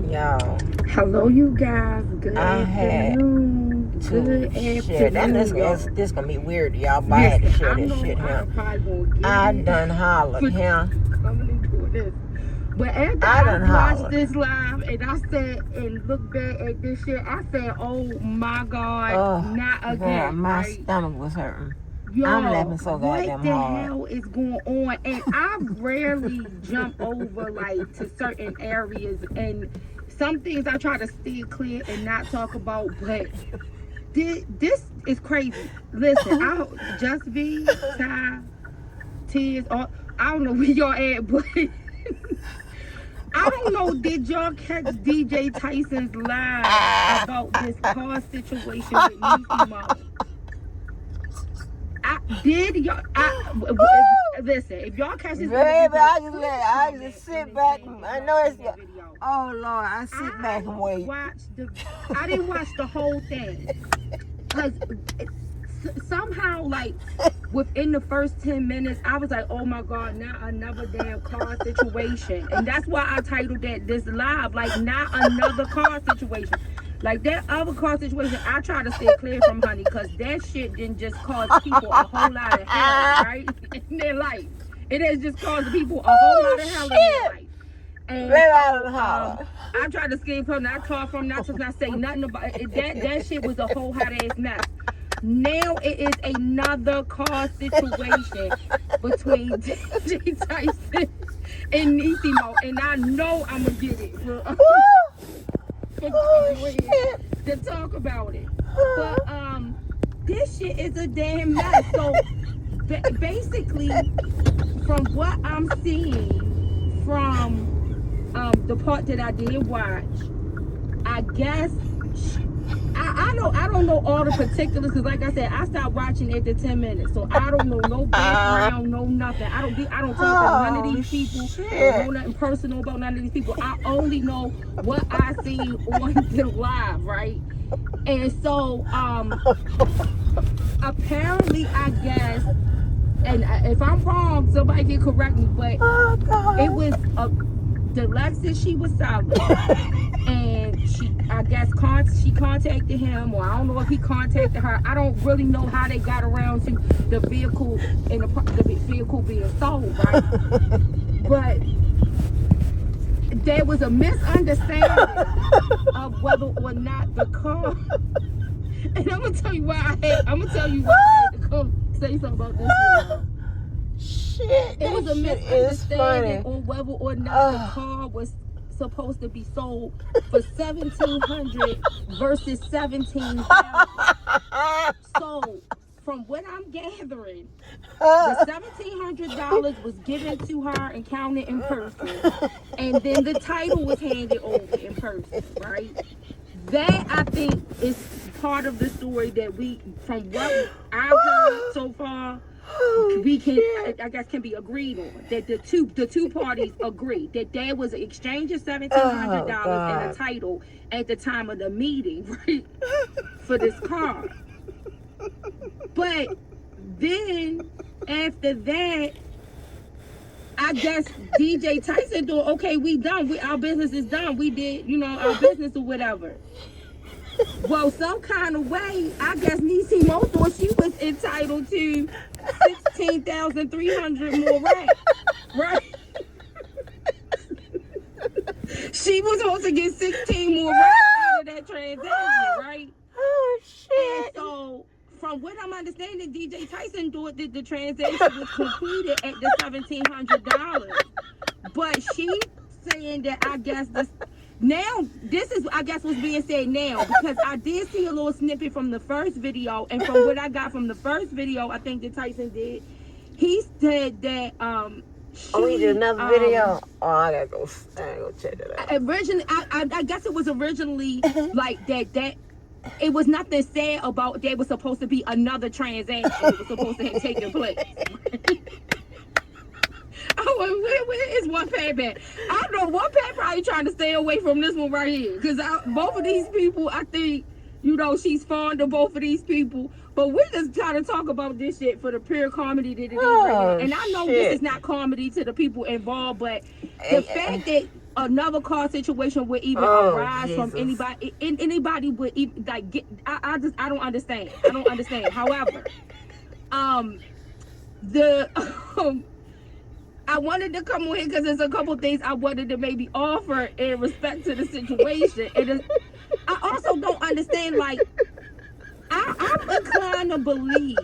Y'all, Hello, you guys. Good I had afternoon. to Good share that. afternoon, y'all. This gonna be weird, y'all, but I had to Listen, share I this know shit I here. probably gonna get I it done hollered for here. coming and doing this. But after I I done watched hollered. this live and I sat and looked back at this shit, I said, oh my God, Oh, not girl, again, my right? stomach was hurting. Yo, I'm laughing so what goddamn the hard. hell is going on? And I rarely jump over like to certain areas, and some things I try to steer clear and not talk about, but this is crazy. Listen, I just be Ty, tears. I don't know where y'all at, but I don't know. Did y'all catch DJ Tyson's live about this car situation with Niecy Mo? Listen, if y'all catch this, Baby, I comment just sit and back. say if I y'all know it's. seen that video. Oh Lord, I sit back and wait. I didn't watch the whole thing because somehow, like, within the first 10 minutes, I was like, oh my God, not another damn car situation. And that's why I titled that this live, like, not another car situation. Like, that other car situation, I try to stay clear from, honey, because that shit didn't just cause people a whole lot of hell, right? In their life. It has just caused people a whole lot of hell in their life. And Baby, I so, done hollered. I tried to escape from, not talk from, not say nothing about it. That shit was a whole hot ass mess. Now it is another car situation between DJ Tyson and Niecy Mo, and I know I'm gonna get it for to talk about it. But this shit is a damn mess. So basically, from what I'm seeing from the part that I did watch, I guess I don't know all the particulars, because like I said, I stopped watching after 10 minutes, so I don't know no background, no nothing. I don't talk to none of these people. I don't know nothing personal about none of these people. I only know what I seen on the live, right? And so apparently, I guess, and if I'm wrong, somebody can correct me, but it was the Lexus she was selling, and I guess she contacted him, or I don't know if he contacted her. I don't really know how they got around to the vehicle and the vehicle being sold, right? But there was a misunderstanding of whether or not the car. And I'm gonna tell you why I had to come say something about this. Shit, It was a misunderstanding on whether or not the car was supposed to be sold for $1,700 versus $17,000. So, from what I'm gathering, the $1,700 was given to her and counted in person, and then the title was handed over in person, right? That, I think, is part of the story that from what I've heard so far, we can, I guess, can be agreed on, that the two parties agree that there was an exchange of $1,700 and a title at the time of the meeting, right, for this car. But then after that, I guess DJ Tyson thought, okay, we done. Our business is done. We did, our business or whatever. Well, some kind of way, I guess Niecy Mo thought she was entitled to 16,300 more racks, right? She was supposed to get 16 more racks out of that transaction, right? Oh shit! And so, from what I'm understanding, DJ Tyson thought that the transaction was completed at the $1,700, but she saying that I guess this is, I guess, what's being said now, because I did see a little snippet from the first video, and from what I got from the first video, I think that Tyson did, he said that we did another video. Oh, I gotta go check it out. Originally, I guess it was originally like that it was nothing said about there was supposed to be another transaction that was supposed to have taken place. Where is one pad at? I don't know, one pad probably trying to stay away from this one right here, because both of these people, I think, she's fond of both of these people. But we're just trying to talk about this shit for the pure comedy that it is right now. And I know this is not comedy to the people involved, but the fact that another car situation would even arise from anybody. Anybody would even like get. I don't understand. I don't understand. However, the I wanted to come on here because there's a couple things I wanted to maybe offer in respect to the situation. And I also don't understand, like, I'm inclined to believe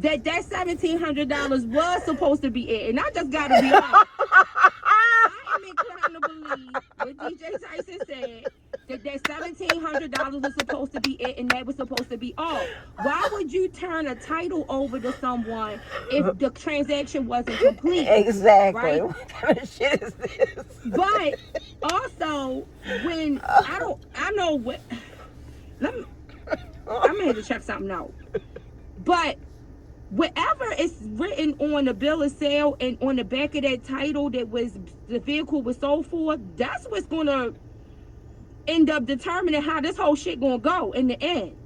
that $1,700 was supposed to be it. And I just got to be honest. I am inclined to believe what DJ Tyson said, that $1,700 was supposed to be it, and that was supposed to be all. Why would you turn a title over to someone if the transaction wasn't complete? Exactly. Right? What kind of shit is this? But also, when I know what. I'm here to check something out. But whatever is written on the bill of sale and on the back of that title that was the vehicle was sold for, that's what's gonna end up determining how this whole shit gonna go in the end.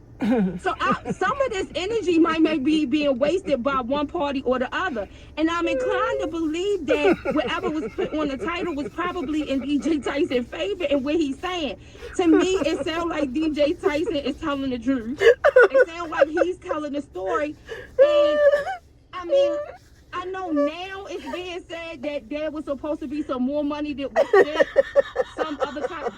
So some of this energy might be being wasted by one party or the other, and I'm inclined to believe that whatever was put on the title was probably in DJ Tyson's favor in what he's saying. To me, it sounds like DJ Tyson is telling the truth. It sounds like he's telling the story, and I mean, I know now it's being said that there was supposed to be some more money that was spent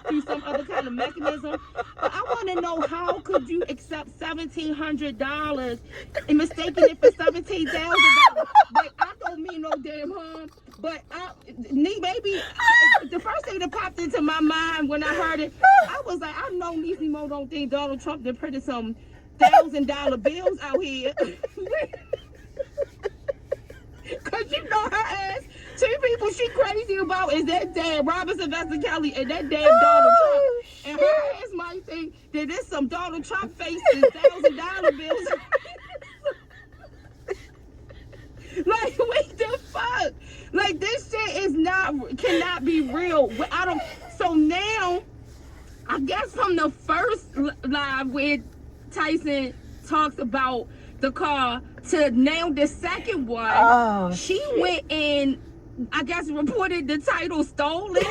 through some other kind of mechanism. But I want to know, how could you accept $1,700 and mistaking it for $17,000? Like, I don't mean no damn harm, but maybe the first thing that popped into my mind when I heard it, I was like, I know Niecy Mo don't think Donald Trump done printed some $1,000 bills out here. Cause you know her ass, two people she crazy about is that damn Robert Sylvester Kelly and that damn Donald Trump. And her ass might think that there's some Donald Trump faces $1,000 bills. Like, what the fuck? Like, this shit cannot be real. So now, I guess from the first live where Tyson talks about the car to now the second one, she went and I guess reported the title stolen.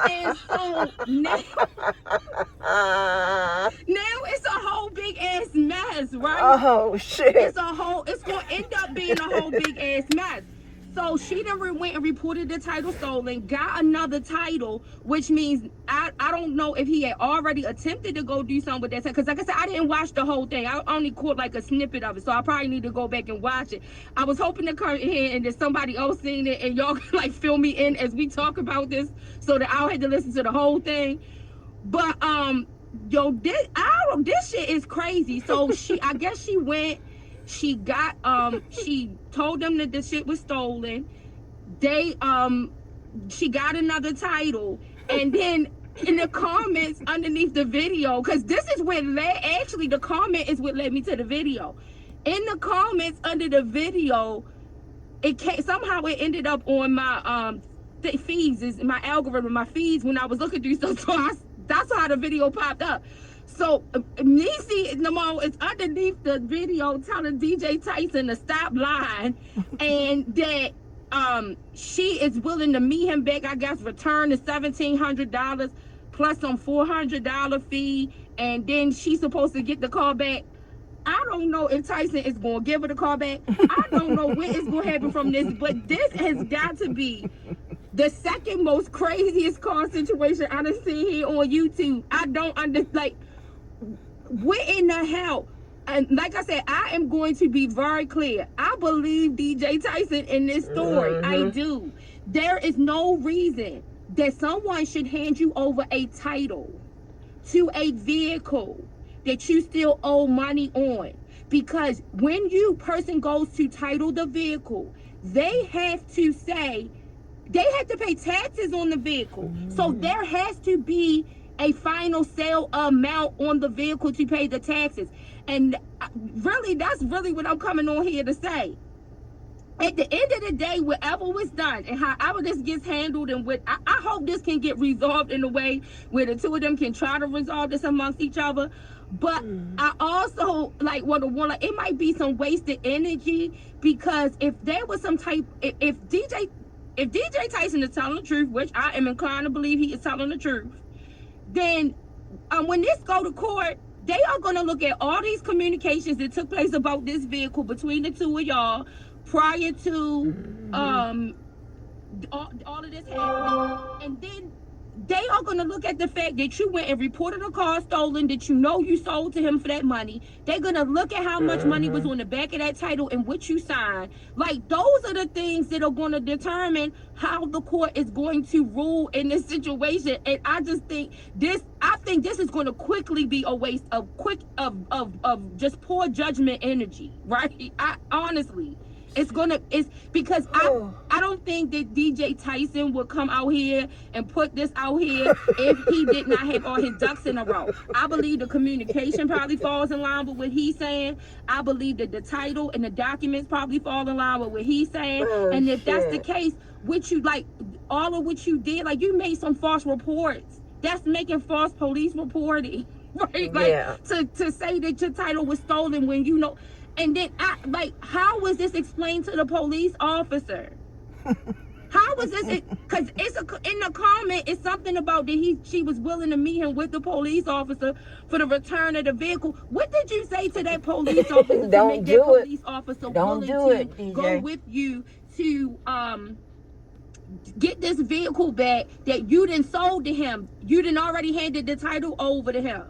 And so now it's a whole big ass mess, right? Oh shit. It's gonna end up being a whole big ass mess. So she done went and reported the title stolen, got another title, which means I don't know if he had already attempted to go do something with that. Because like I said, I didn't watch the whole thing. I only caught like a snippet of it. So I probably need to go back and watch it. I was hoping to come in here and there's somebody else seen it and y'all can like fill me in as we talk about this so that I don't have to listen to the whole thing. But this shit is crazy. So I guess she went. She got she told them that the shit was stolen. She got another title, and then in the comments underneath the video, because this is what the comment is what led me to the video. In the comments under the video, somehow it ended up on my feeds, is my algorithm, my feeds when I was looking through stuff. So that's how the video popped up. So Niecy Mo is underneath the video telling DJ Tyson to stop lying and that she is willing to meet him back, I guess, return the $1,700 plus some $400 fee, and then she's supposed to get the car back. I don't know if Tyson is going to give her the car back. I don't know what is going to happen from this, but this has got to be the second most craziest car situation I done seen here on YouTube. I don't understand, like, what in the hell? And like I said, I am going to be very clear. I believe DJ Tyson in this story. I do. There is no reason that someone should hand you over a title to a vehicle that you still owe money on. Because when person goes to title the vehicle, they have to pay taxes on the vehicle. So there has to be a final sale amount on the vehicle to pay the taxes. And really, that's really what I'm coming on here to say. At the end of the day, whatever was done and however this gets handled, and I hope this can get resolved in a way where the two of them can try to resolve this amongst each other. But I also it might be some wasted energy, because if there was some type, if if DJ Tyson is telling the truth, which I am inclined to believe he is telling the truth, then when this go to court, they are going to look at all these communications that took place about this vehicle between the two of y'all prior to all of this happening, and then they are going to look at the fact that you went and reported a car stolen that you know you sold to him for that money. They're going to look at how much money was on the back of that title and what you signed. Like, those are the things that are going to determine how the court is going to rule in this situation. And I just think this is going to quickly be a waste of just poor judgment energy, right? Honestly. It's because I don't think that DJ Tyson would come out here and put this out here if he did not have all his ducks in a row. I believe the communication probably falls in line with what he's saying. I believe that the title and the documents probably fall in line with what he's saying. And if that's the case, which you like all of what you did, like you made some false reports. That's making false police reporting, right? Like to say that your title was stolen when you know. And then, how was this explained to the police officer? How was this? Because in the comment, it's something about that she was willing to meet him with the police officer for the return of the vehicle. What did you say to that police officer to make that police officer willing to go with you to get this vehicle back that you done sold to him? You done already handed the title over to him.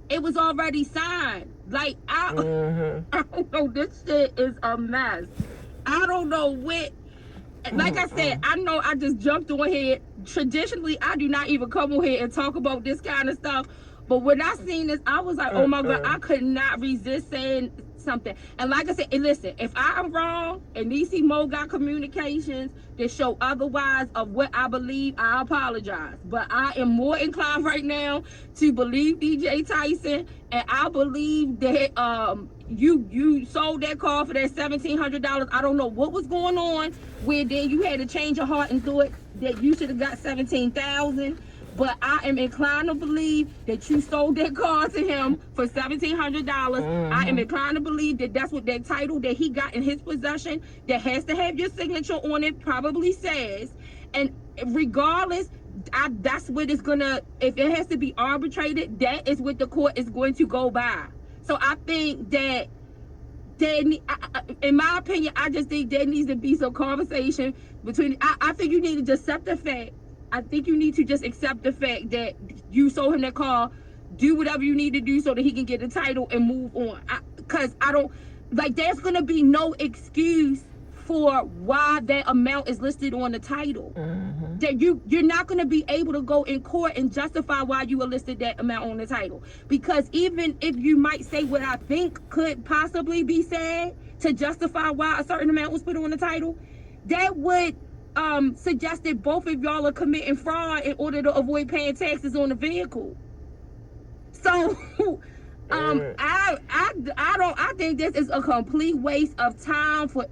It was already signed. Like, I don't know. This shit is a mess. I don't know what. Like I said, I know I just jumped on here. Traditionally, I do not even come on here and talk about this kind of stuff. But when I seen this, I was like, oh my God, I could not resist saying something. And like I said, and listen, if I'm wrong and DC Mo got communications that show otherwise of what I believe, I apologize. But I am more inclined right now to believe DJ Tyson, and I believe that you sold that car for that $1,700. I don't know what was going on where then you had to change your heart and thought that you should have got $17,000. But I am inclined to believe that you sold that car to him for $1,700. I am inclined to believe that that's what that title that he got in his possession that has to have your signature on it probably says. And regardless, that's what it's gonna, if it has to be arbitrated, that is what the court is going to go by. So I think that in my opinion, I just think there needs to be some conversation between, I think you need to just accept the fact. I think you need to just accept the fact that you sold him that car, do whatever you need to do so that he can get the title and move on. Because I don't, like, there's going to be no excuse for why that amount is listed on the title. That you're not going to be able to go in court and justify why you listed that amount on the title. Because even if you might say what I think could possibly be said to justify why a certain amount was put on the title, that would suggest that both of y'all are committing fraud in order to avoid paying taxes on the vehicle. So I think this is a complete waste of time for,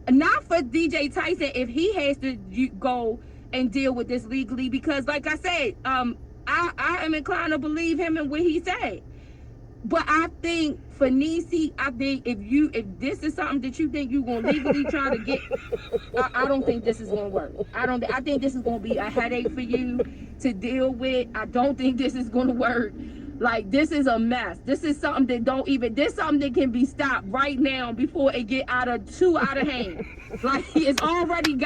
not for DJ Tyson if he has to go and deal with this legally, because like I said, I am inclined to believe him and what he said. But I think for Niecy, I think if this is something that you think you're gonna legally try to get, I don't think this is gonna work. I think this is gonna be a headache for you to deal with. I don't think this is gonna work. Like, this is a mess. This is something that this is something that can be stopped right now before it get too out of hand. Like, it's already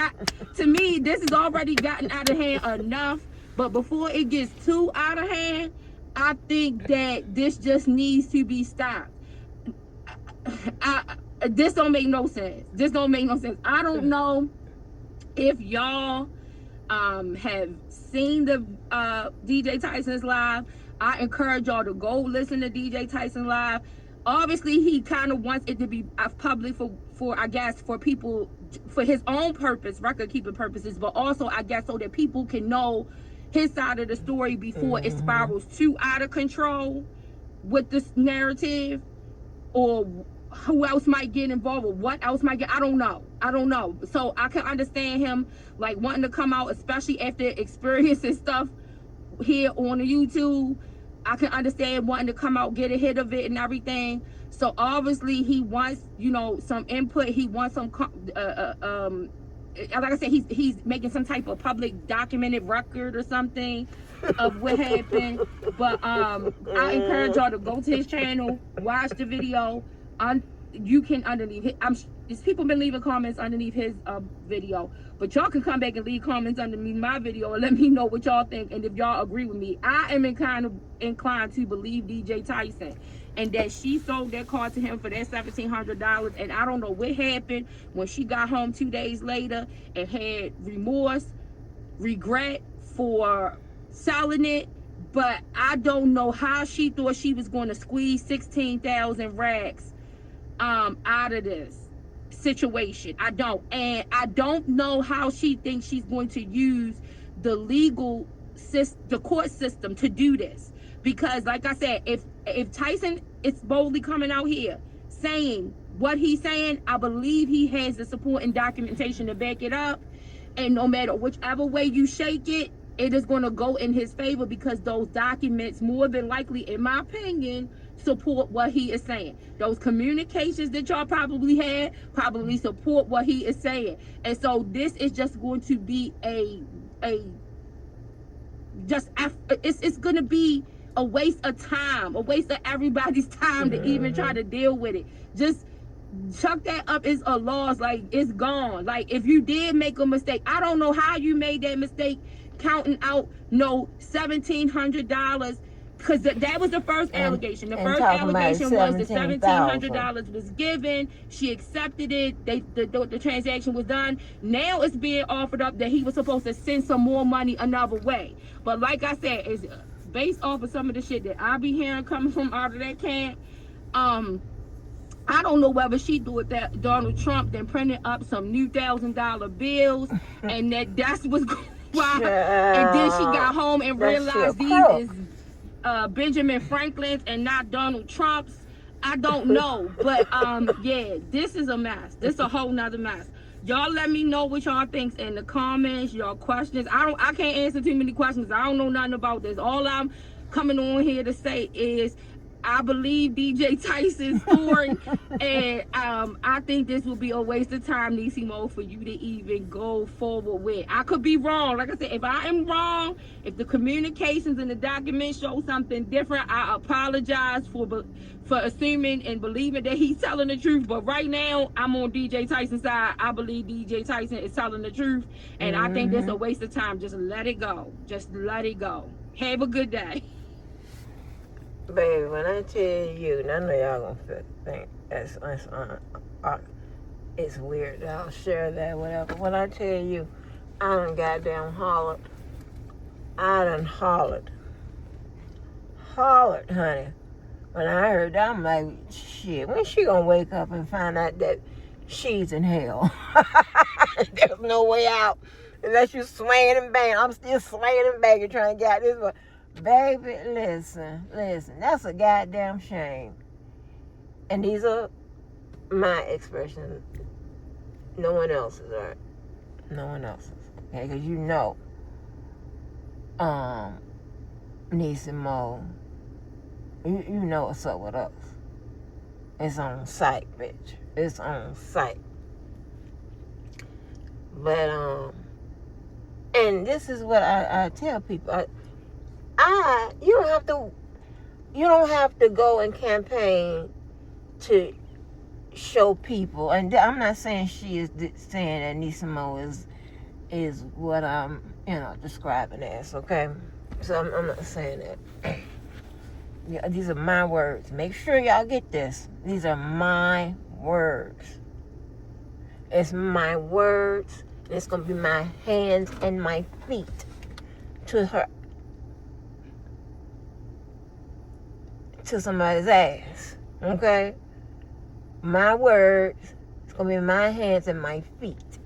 to me, this has already gotten out of hand enough. But before it gets too out of hand, I think that this just needs to be stopped. This don't make no sense. This don't make no sense. I don't know if y'all have seen the DJ Tyson's live. I encourage y'all to go listen to DJ Tyson live. Obviously, he kind of wants it to be public for I guess for people, for his own purpose, record keeping purposes, but also I guess so that people can know his side of the story before it spirals too out of control with this narrative, or who else might get involved, or what else might get, I don't know. So I can understand him like wanting to come out, especially after experiencing stuff here on the YouTube. I can understand wanting to come out, get a hit of it and everything. So obviously he wants, some input. He wants some like I said, he's making some type of public documented record or something of what happened. But I encourage y'all to go to his channel, watch the video. You can underneath it. There's people been leaving comments underneath his video, but y'all can come back and leave comments underneath my video and let me know what y'all think and if y'all agree with me. I am inclined to believe DJ Tyson, and that she sold that car to him for that $1,700. And I don't know what happened when she got home 2 days later and had remorse, regret for selling it. But I don't know how she thought she was going to squeeze 16,000 racks out of this situation. I don't. And I don't know how she thinks she's going to use the legal system, the court system, to do this. Because like I said, if Tyson is boldly coming out here saying what he's saying, I believe he has the support and documentation to back it up. And no matter whichever way you shake it, it is going to go in his favor, because those documents, more than likely, in my opinion, support what he is saying. Those communications that y'all probably had probably support what he is saying. And so this is just going to be it's going to be a waste of time, a waste of everybody's time to even try to deal with it. Just chuck that up as a loss. Like, it's gone. Like, if you did make a mistake, I don't know how you made that mistake counting out $1,700, because that was the first allegation. The first allegation was the $1,700 was given. She accepted it. The transaction was done. Now it's being offered up that he was supposed to send some more money another way. But like I said, it's based off of some of the shit that I be hearing coming from out of that camp. I don't know whether she do it that Donald Trump then printed up some new $1,000 bills and that's what's going on. And then she got home and realized these is Benjamin Franklin's and not Donald Trump's. I don't know. But yeah, this is a mess. This is a whole nother mess. Y'all let me know what y'all thinks in the comments, y'all questions. I can't answer too many questions. I don't know nothing about this. All I'm coming on here to say is I believe DJ Tyson's story, and I think this will be a waste of time, Nisimo, for you to even go forward with. I could be wrong. Like I said, if I am wrong, if the communications and the documents show something different, I apologize for assuming and believing that he's telling the truth. But right now, I'm on DJ Tyson's side. I believe DJ Tyson is telling the truth, and I think this is a waste of time. Just let it go. Just let it go. Have a good day. Baby, when I tell you, and I know y'all gonna think it's weird that I'll share that, whatever. When I tell you, I done goddamn hollered. I done hollered. Hollered, honey. When I heard that, I'm like, shit, when she gonna wake up and find out that she's in hell? There's no way out unless you swinging and banging. I'm still swinging and banging trying to get this one. Baby, listen, that's a goddamn shame. And these are my expressions. No one else's are. No one else's. Okay, because you know, Nisimo, you know what's up with us. It's on site, bitch. It's on site. But, and this is what I tell people. You don't have to go and campaign to show people. And I'm not saying she is saying that Nisimo is what I'm describing as, okay? So I'm not saying that. Yeah, these are my words. Make sure y'all get this. These are my words. It's my words. And it's gonna be my hands and my feet to her. To somebody's ass, okay? My words, it's gonna be my hands and my feet,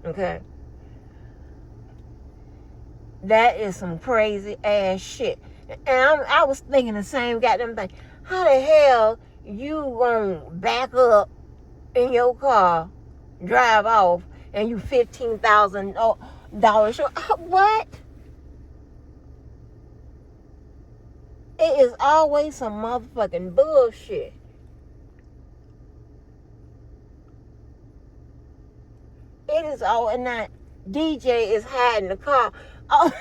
okay? That is some crazy ass shit. And I was thinking the same goddamn thing. How the hell you gonna back up in your car, drive off, and you $15,000 short? What? It is always some motherfucking bullshit. It is all, and that DJ is hiding the car. Oh.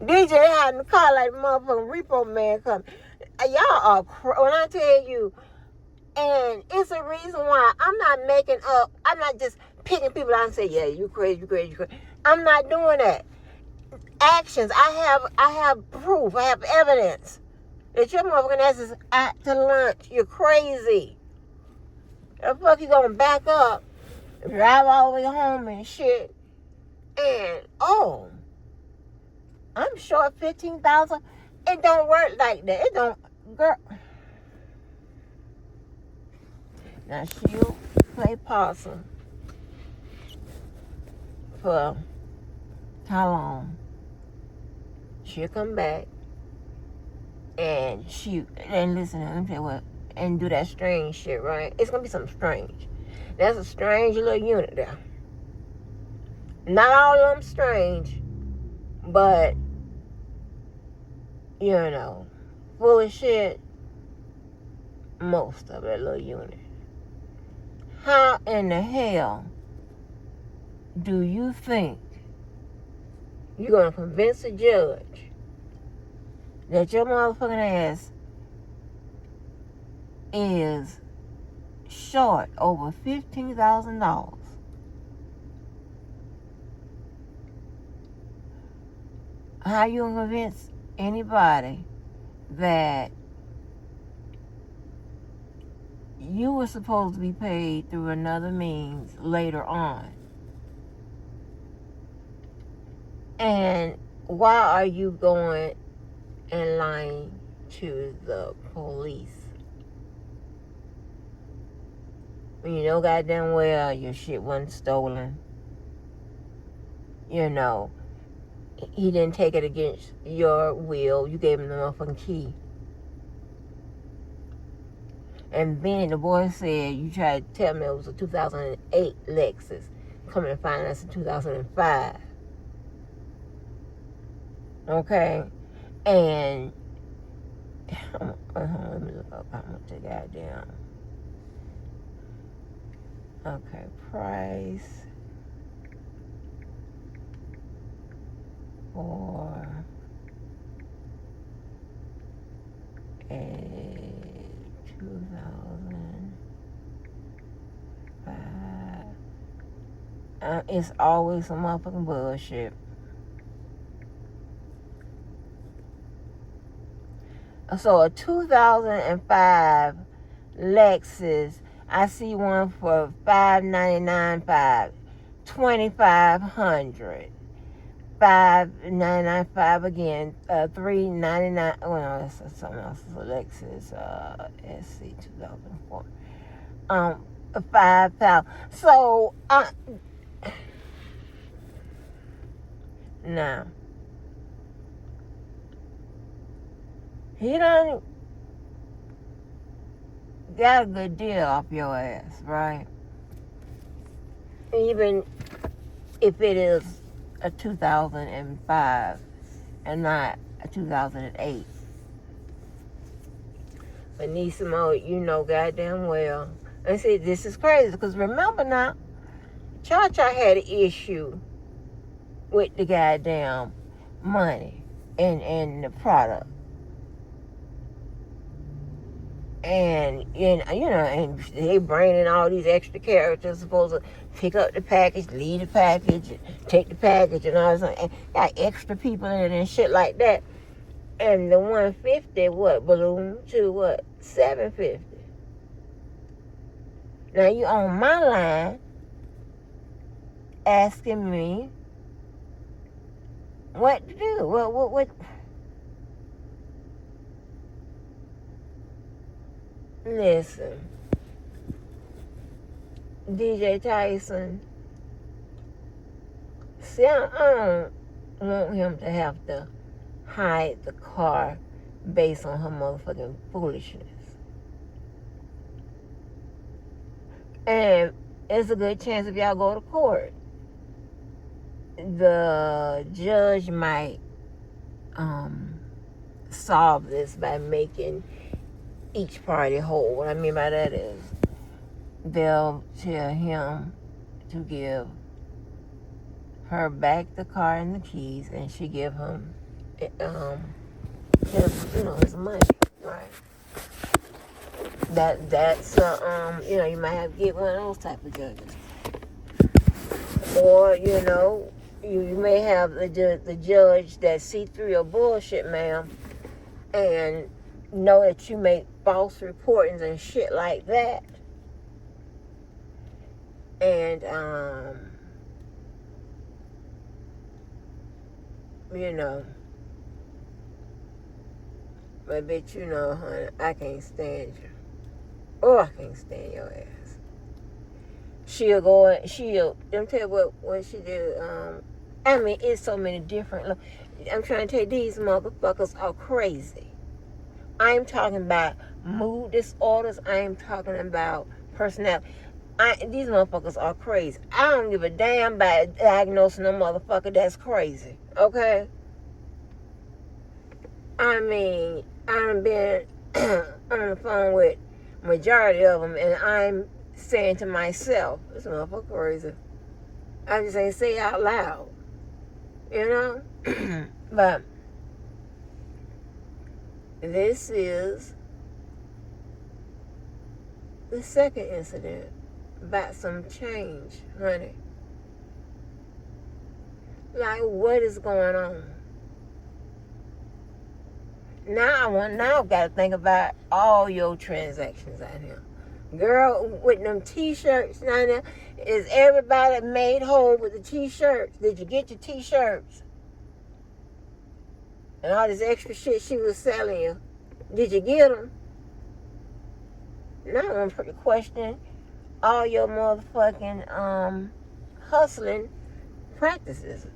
DJ hiding the car like the motherfucking repo man coming. Y'all are when I tell you, and it's a reason why I'm not making up. I'm not just picking people out and say, yeah, you crazy, you crazy, you crazy. I'm not doing that. Actions. I have proof. I have evidence that your motherfucking ass is out to lunch. You're crazy. The fuck you gonna back up, drive all the way home and shit, and I'm short 15,000. It don't work like that. It don't, girl. Now she'll play possum for how long? She'll come back and shoot and listen and say what and do that strange shit, right? It's gonna be something strange. That's a strange little unit there. Not all of them strange, but you know, full of shit. Most of that little unit. How in the hell do you think you're gonna convince a judge that your motherfucking ass is short over $15,000? How you gonna convince anybody that you were supposed to be paid through another means later on? And why are you going and lying to the police when you know goddamn well your shit wasn't stolen? You know, he didn't take it against your will. You gave him the motherfucking key. And then the boy said you tried to tell me it was a 2008 Lexus. Coming to find us in 2005. Okay? And let me look up how much the goddamn. Okay, price for a 2005. It's always some motherfucking bullshit. So a 2005 Lexus, I see one for $599.5, $2,500, $599.5 again, $399. Oh no, that's something else. It's a Lexus SC 2004. $5,000. So now. He done got a good deal off your ass, right? Even if it is a 2005 and not a 2008. But Nisimo, you know goddamn well. And see, this is crazy because remember now, Cha-Cha had an issue with the goddamn money and the product. And you know, and they bring in all these extra characters supposed to pick up the package, leave the package, take the package, and all this. And got extra people in it and shit like that. And the 150 balloon to $750. Now you on my line asking me what to do. What? Listen, DJ Tyson, see, I don't want him to have to hide the car based on her motherfucking foolishness. And it's a good chance if y'all go to court, the judge might solve this by making each party hold. What I mean by that is they'll tell him to give her back the car and the keys, and she give him his money, right? That's you might have to get one of those type of judges, or you may have the judge that see through your bullshit, ma'am, and know that you make false reportings and shit like that, and but bitch, honey, I can't stand you. Oh, I can't stand your ass. She'll go and let me tell you what she did. I mean, it's so many different. I'm trying to tell you, these motherfuckers are crazy. I'm talking about mood disorders. I'm talking about personality. These motherfuckers are crazy. I don't give a damn about diagnosing a motherfucker that's crazy. Okay? I mean, I've been on the phone with majority of them, and I'm saying to myself, this motherfucker crazy. I just ain't say it out loud. But this is the second incident about some change, honey. Like, what is going on? Now I've got to think about all your transactions out here. Girl, with them t-shirts down there, is everybody made whole with the t-shirts? Did you get your t-shirts? And all this extra shit she was selling you, did you get them? Now I'm questioning all your motherfucking hustling practices.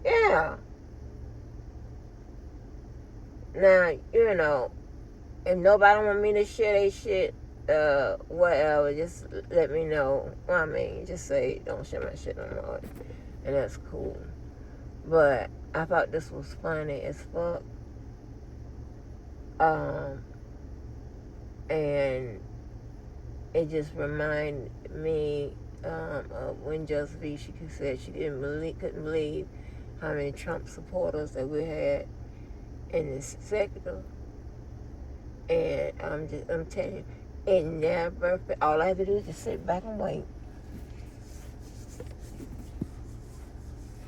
Yeah. Now, if nobody want me to share they shit, whatever, just let me know. Well, I mean, just say don't share my shit no more, and that's cool. But I thought this was funny as fuck. And it just reminded me of when Josephine, she said she couldn't believe how many Trump supporters that we had in this sector. And I'm telling you, it never, all I have to do is just sit back and wait.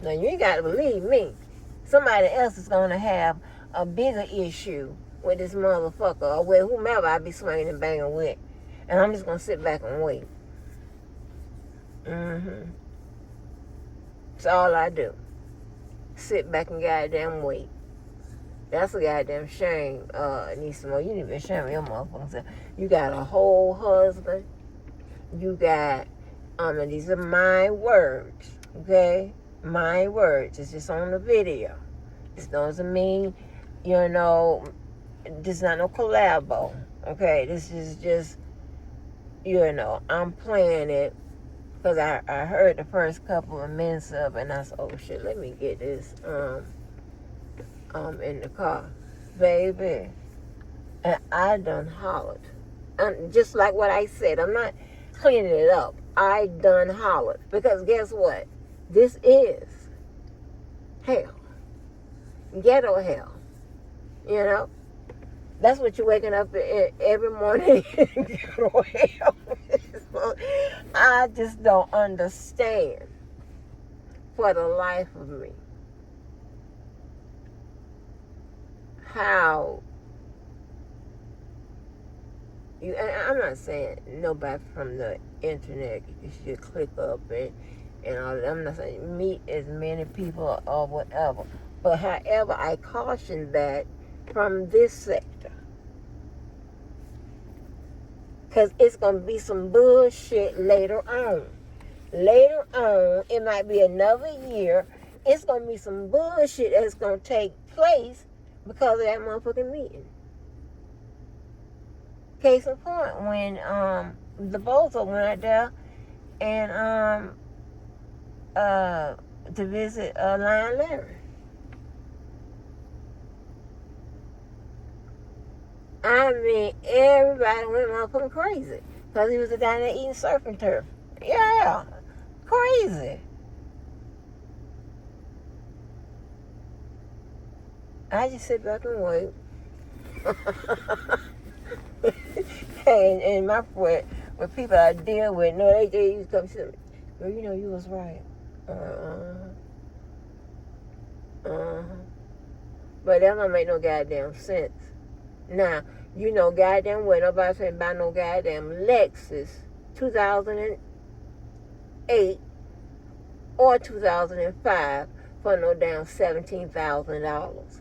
Now, you ain't got to believe me. Somebody else is going to have a bigger issue with this motherfucker, or with whomever I be swinging and banging with. And I'm just going to sit back and wait. That's all I do. Sit back and goddamn wait. That's a goddamn shame. Nisimo, you need to be ashamed of your motherfucking self. You got a whole husband. You got, and these are my words, okay? My words. It's just on the video. This doesn't mean, this is not no collabo, okay? This is just, I'm playing it because I heard the first couple of minutes of it, and I said, oh shit, let me get this, in the car, baby, and I done hollered, and just like what I said, I'm not cleaning it up. I done hollered because guess what? This is hell, ghetto hell. That's what you're waking up every morning. Ghetto hell. I just don't understand for the life of me how you, and I'm not saying nobody from the internet you should click up and all that. I'm not saying meet as many people or whatever. But however, I caution that from this sector. Because it's going to be some bullshit later on. Later on, it might be another year, it's going to be some bullshit that's going to take place because of that motherfucking meeting. Case in point, when the Bozo went out there and to visit Lion Larry. I mean, everybody went motherfucking crazy because he was down there eating surf and turf. Yeah, crazy. I just sit back and wait. and my friend, with people I deal with, no, they used to come to me. Girl, you know you was right. But that don't make no goddamn sense. Now, you know goddamn well nobody's finna buy no goddamn Lexus 2008 or 2005 for no damn $17,000.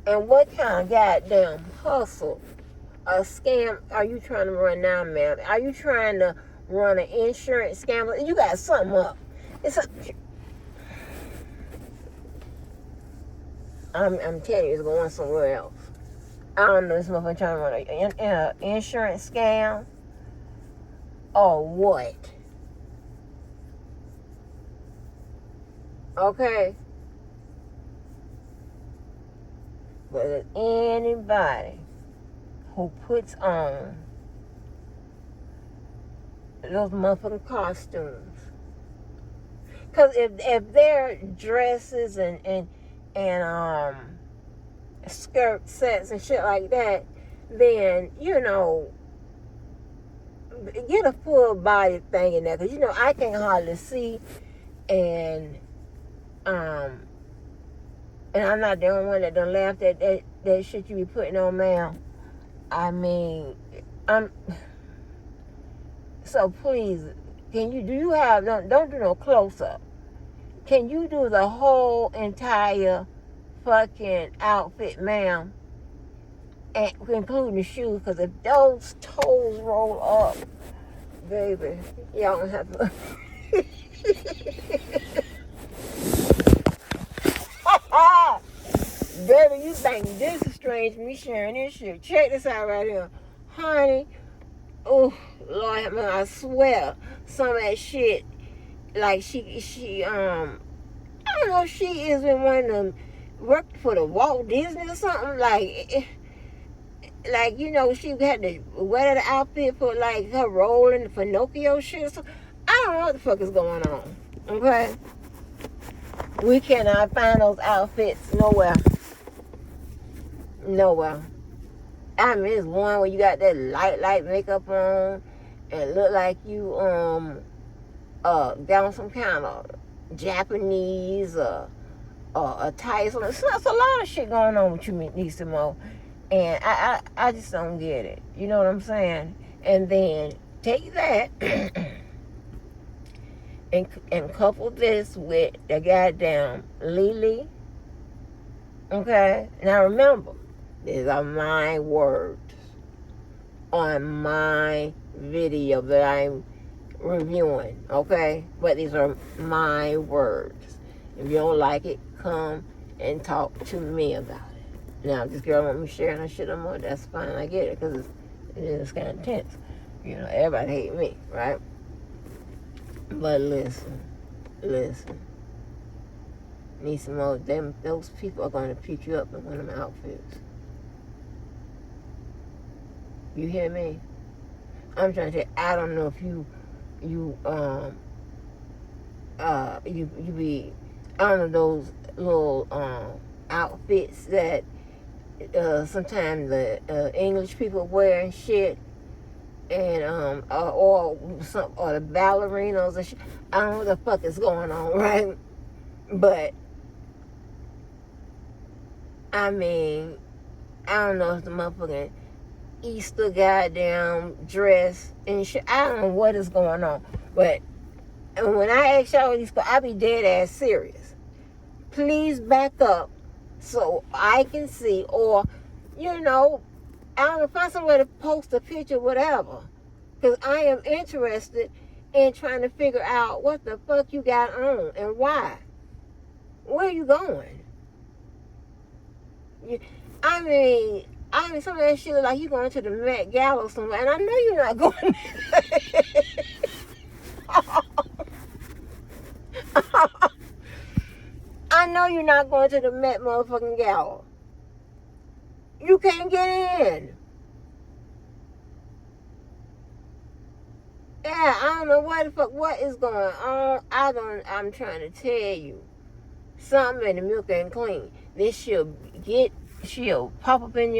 And what kind of goddamn hustle, a scam are you trying to run now, ma'am? Are you trying to run an insurance scam? You got something up. I'm telling you, it's going somewhere else. I don't know this motherfucker trying to run an insurance scam or what. Okay? But if anybody who puts on those motherfucking costumes, because if their dresses and skirt sets and shit like that, then you know, get a full body thing in there, because you know I can hardly see, and I'm not the only one that done laughed at that shit you be putting on, ma'am. I mean, so please, do you have, don't do no close-up. Can you do the whole entire fucking outfit, ma'am? And including the shoes, because if those toes roll up, baby, y'all gonna have to... Baby, you think this is strange, me sharing this shit. Check this out right here. Honey, oh, Lord, man, I swear, some of that shit, like she I don't know if she is in one of them, worked for the Walt Disney or something, like, you know, she had to wear the outfit for, like, her role in the Pinocchio shit or something. I don't know what the fuck is going on, okay? We cannot find those outfits nowhere. Nowhere. I mean, it's one where you got that light makeup on and look like you got some kind of Japanese attire. So it's a lot of shit going on with you, Nisa Mo. And I just don't get it. You know what I'm saying? And then take that and couple this with the goddamn Lily. Okay? Now remember, these are my words on my video that I'm reviewing, okay? But these are my words. If you don't like it, come and talk to me about it. Now, if this girl want me sharing her shit no more, that's fine. I get it, because it is kind of intense. You know, everybody hate me, right? But listen. Need some more. Those people are going to pick you up in one of them outfits. You hear me? I'm trying to say, I don't know if you be, I don't know, those little outfits that sometimes the English people wear and shit, and or the ballerinos and shit. I don't know what the fuck is going on, right? But I mean, I don't know if the motherfucking Easter goddamn dress and shit. I don't know what is going on. But when I ask y'all these questions, I be dead ass serious. Please back up so I can see, or, you know, I don't know, find somewhere to post a picture, whatever. Because I am interested in trying to figure out what the fuck you got on and why. Where are you going? I mean, some of that shit look like you going to the Met Gala somewhere, and I know you're not going I know you're not going to the Met motherfucking Gala. You can't get in. Yeah, I don't know what is going on. I'm trying to tell you. Something in the milk ain't clean. Then she'll pop up in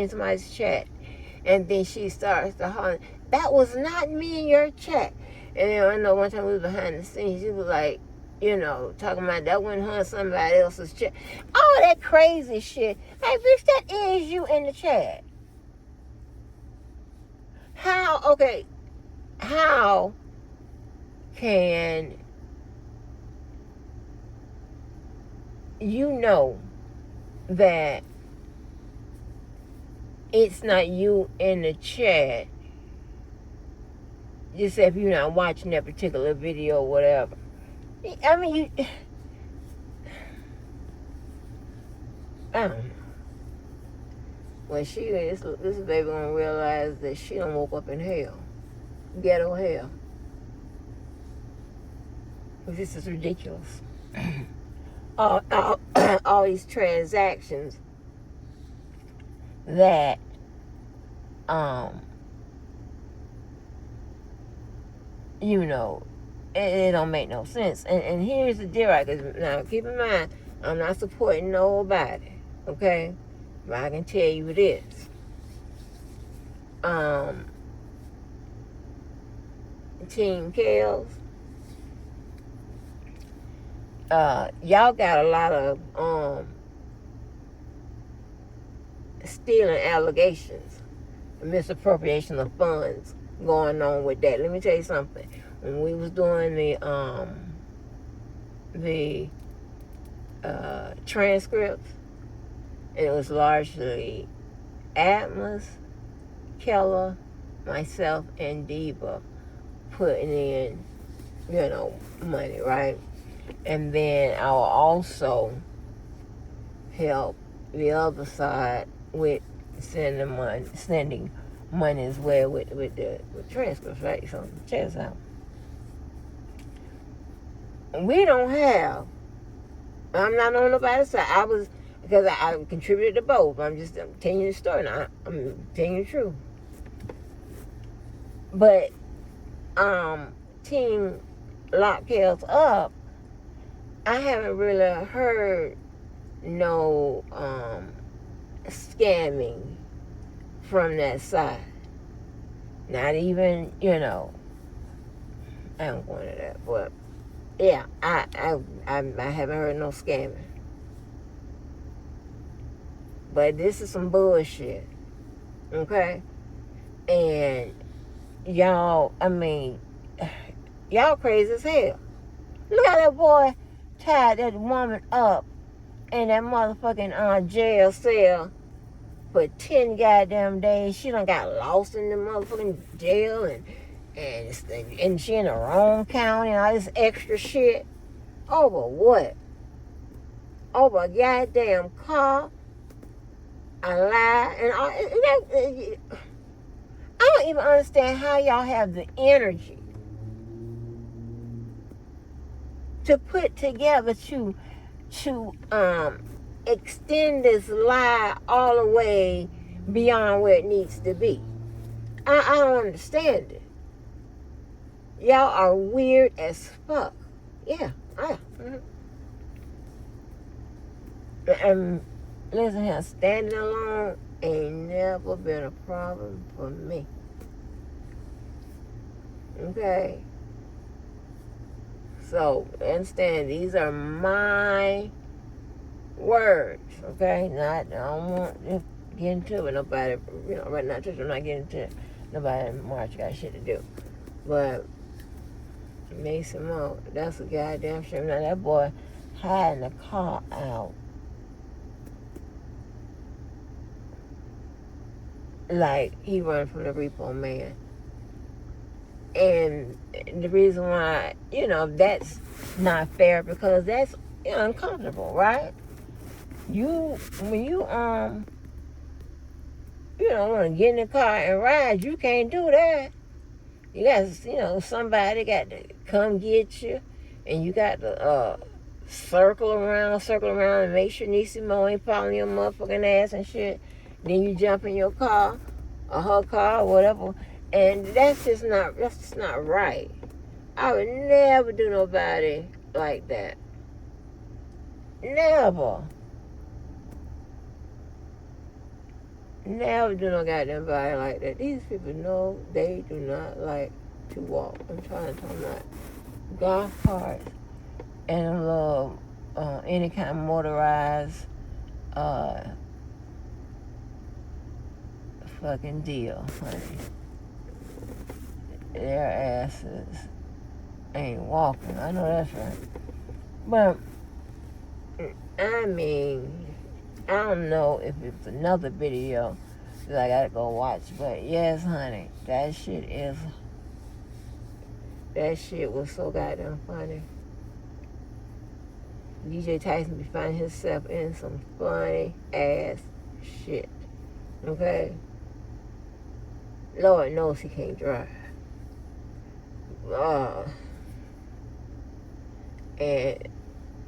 somebody's chat, and then she starts to holler, "That was not me in your chat." And then I know one time we was behind the scenes, she was like, talking about that wasn't her, somebody else's chat. All that crazy shit. Hey, bitch, that is you in the chat. How can you know that it's not you in the chat, just if you're not watching that particular video or whatever? I mean, I don't know. When this baby gonna realize that she done woke up in hell, ghetto hell. This is ridiculous. All these transactions that it don't make no sense. And here's the deal, right? 'Cause now keep in mind, I'm not supporting nobody, okay? But I can tell you this. Team Kales, y'all got a lot of stealing allegations, misappropriation of funds going on with that. Let me tell you something. When we was doing the transcripts, and it was largely Atlas, Keller, myself, and Diva putting in, money, right? And then I will also help the other side with sending money as well with transcripts, right? So check this out. We don't have. I'm not on nobody's side. Because I contributed to both. I'm telling you the story now. I'm telling you the truth. But Team Lock Kales Up, I haven't really heard no scamming from that side. Not even, I don't go into that, but yeah, I haven't heard no scamming. But this is some bullshit, okay? And y'all crazy as hell. Look how that boy tied that woman up in that motherfucking jail cell for 10 goddamn days. She done got lost in the motherfucking jail and she in the wrong county and all this extra shit. Over what? Over a goddamn car, a lie, and all. I don't even understand how y'all have the energy to put together to extend this lie all the way beyond where it needs to be. I don't understand it. Y'all are weird as fuck. Yeah. And listen here, standing alone ain't never been a problem for me. Okay? So, understand, these are my words, okay? I don't want to get into it. Nobody, right now, I'm not getting into it. Nobody in March got shit to do. But Mason Mo, that's a goddamn shame. Now, that boy hiding the car out. Like he run from the repo man. And the reason why, that's not fair, because that's uncomfortable, right? When you want to get in the car and ride, you can't do that. You got, somebody got to come get you, and you got to circle around and make sure Nisi Mo ain't following your motherfucking ass and shit. Then you jump in your car or her car or whatever, and that's just not right. I would never do nobody like that. Never. Never do no goddamn body like that. These people know they do not like to walk. I'm trying to tell them that. Golf carts and a little any kind of motorized fucking deal, honey. Their asses ain't walking. I know that's right. But I mean, I don't know if it's another video that I gotta go watch, but yes, honey, that shit was so goddamn funny. DJ Tyson be finding himself in some funny ass shit. Okay? Lord knows he can't drive. And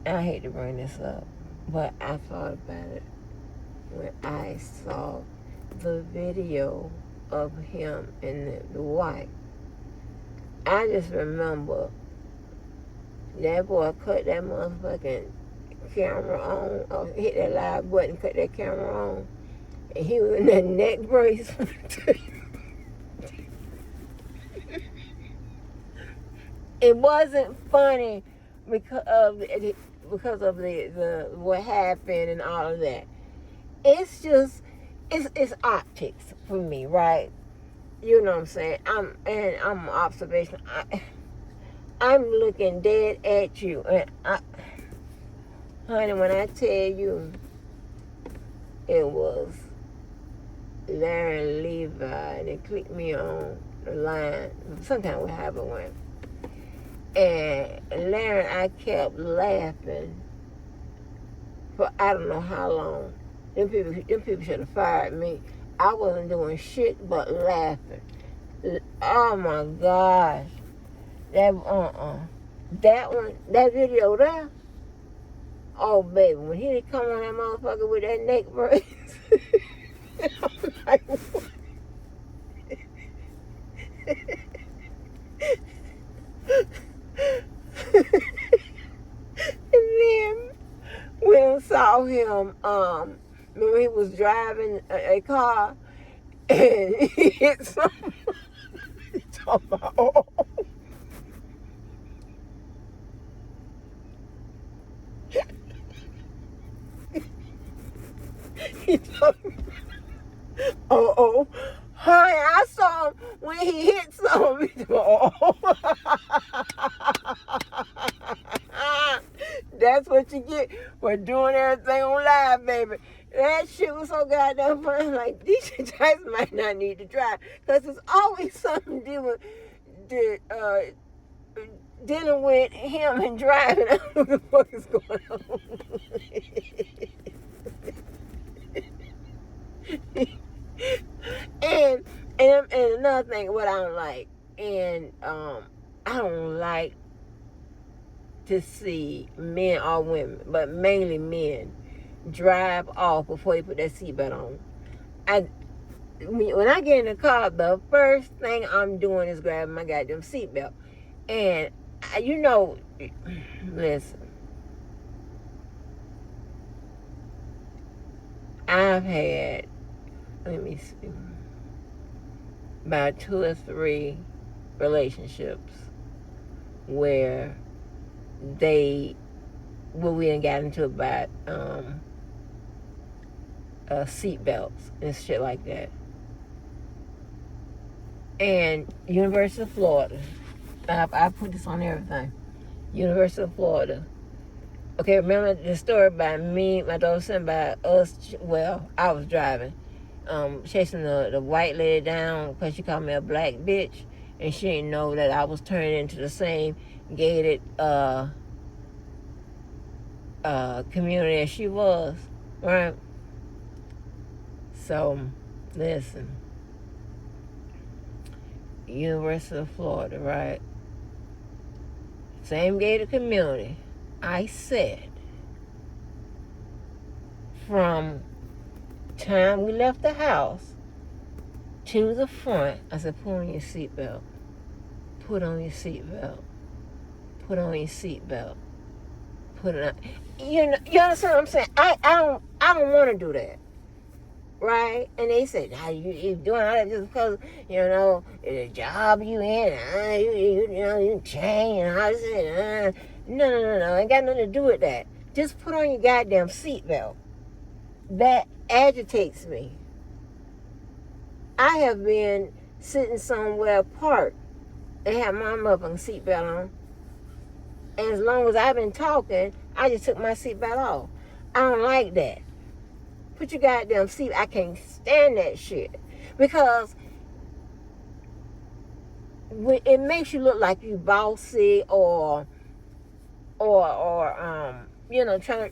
I hate to bring this up, but I thought about it when I saw the video of him and the wife. I just remember that boy cut that motherfucking camera on, or hit that live button, cut that camera on, and he was in that neck brace. It wasn't funny because of the what happened and all of that. It's just it's optics for me, right? You know what I'm saying? I'm an observation. I'm looking dead at you, and honey, when I tell you, it was Larry Levi, and it clicked me on the line. Sometime we have it went. And Larry, I kept laughing for I don't know how long. Them people should have fired me. I wasn't doing shit but laughing. Oh my gosh. That video there. Oh baby, when he come on that motherfucker with that neck brace. I'm like, what? And then we saw him, remember he was driving a car and he hit something. He talking about, oh. He talking about, oh. Honey, I saw him when he hit something. He talking about, oh. That's what you get for doing everything on live, baby. That shit was so goddamn funny. Like, DJ Tyson might not need to drive. Because there's always something dealing with him and driving. I don't know what the fuck is going on. and another thing, what I don't like, and I don't like to see men or women, but mainly men, drive off before they put that seatbelt on. When I get in the car, the first thing I'm doing is grabbing my goddamn seatbelt. And listen, I've had, let me see, about 2 or 3 relationships where we done got into about seatbelts and shit like that. And University of Florida, I put this on everything. University of Florida. Okay, remember the story about me, my daughter, something about us? Well, I was driving, chasing the white lady down because she called me a black bitch, and she didn't know that I was turning into the same gated community as she was, right? So, listen. University of Florida, right? Same gated community. I said from time we left the house to the front, I said, put on your seatbelt. Put on your seatbelt. Put on your seatbelt. Put it on. You understand what I'm saying? I don't want to do that. Right? And they said, nah, you doing all that just because, the job you in, you change and all this. No. Ain't got nothing to do with that. Just put on your goddamn seatbelt. That agitates me. I have been sitting somewhere parked and had my motherfucking seatbelt on. And as long as I've been talking, I just took my seatbelt off. I don't like that. Put your goddamn seat. I can't stand that shit. Because it makes you look like you bossy or trying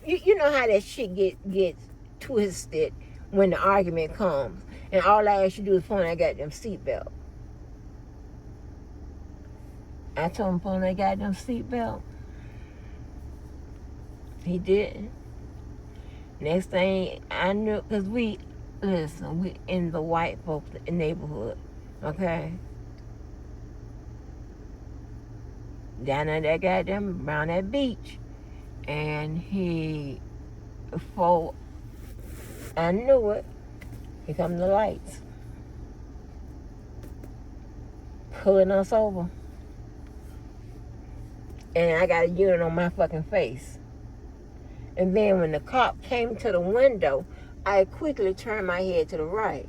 to, you know how that shit gets twisted when the argument comes. And all I ask you to do is put on that goddamn seatbelt. I told him to put on that goddamn seatbelt. He didn't. Next thing I knew, because we in the white folks neighborhood, okay? Down at that goddamn, around that beach. And before I knew it, here come the lights. Pulling us over. And I got a unit on my fucking face. And then when the cop came to the window, I quickly turned my head to the right.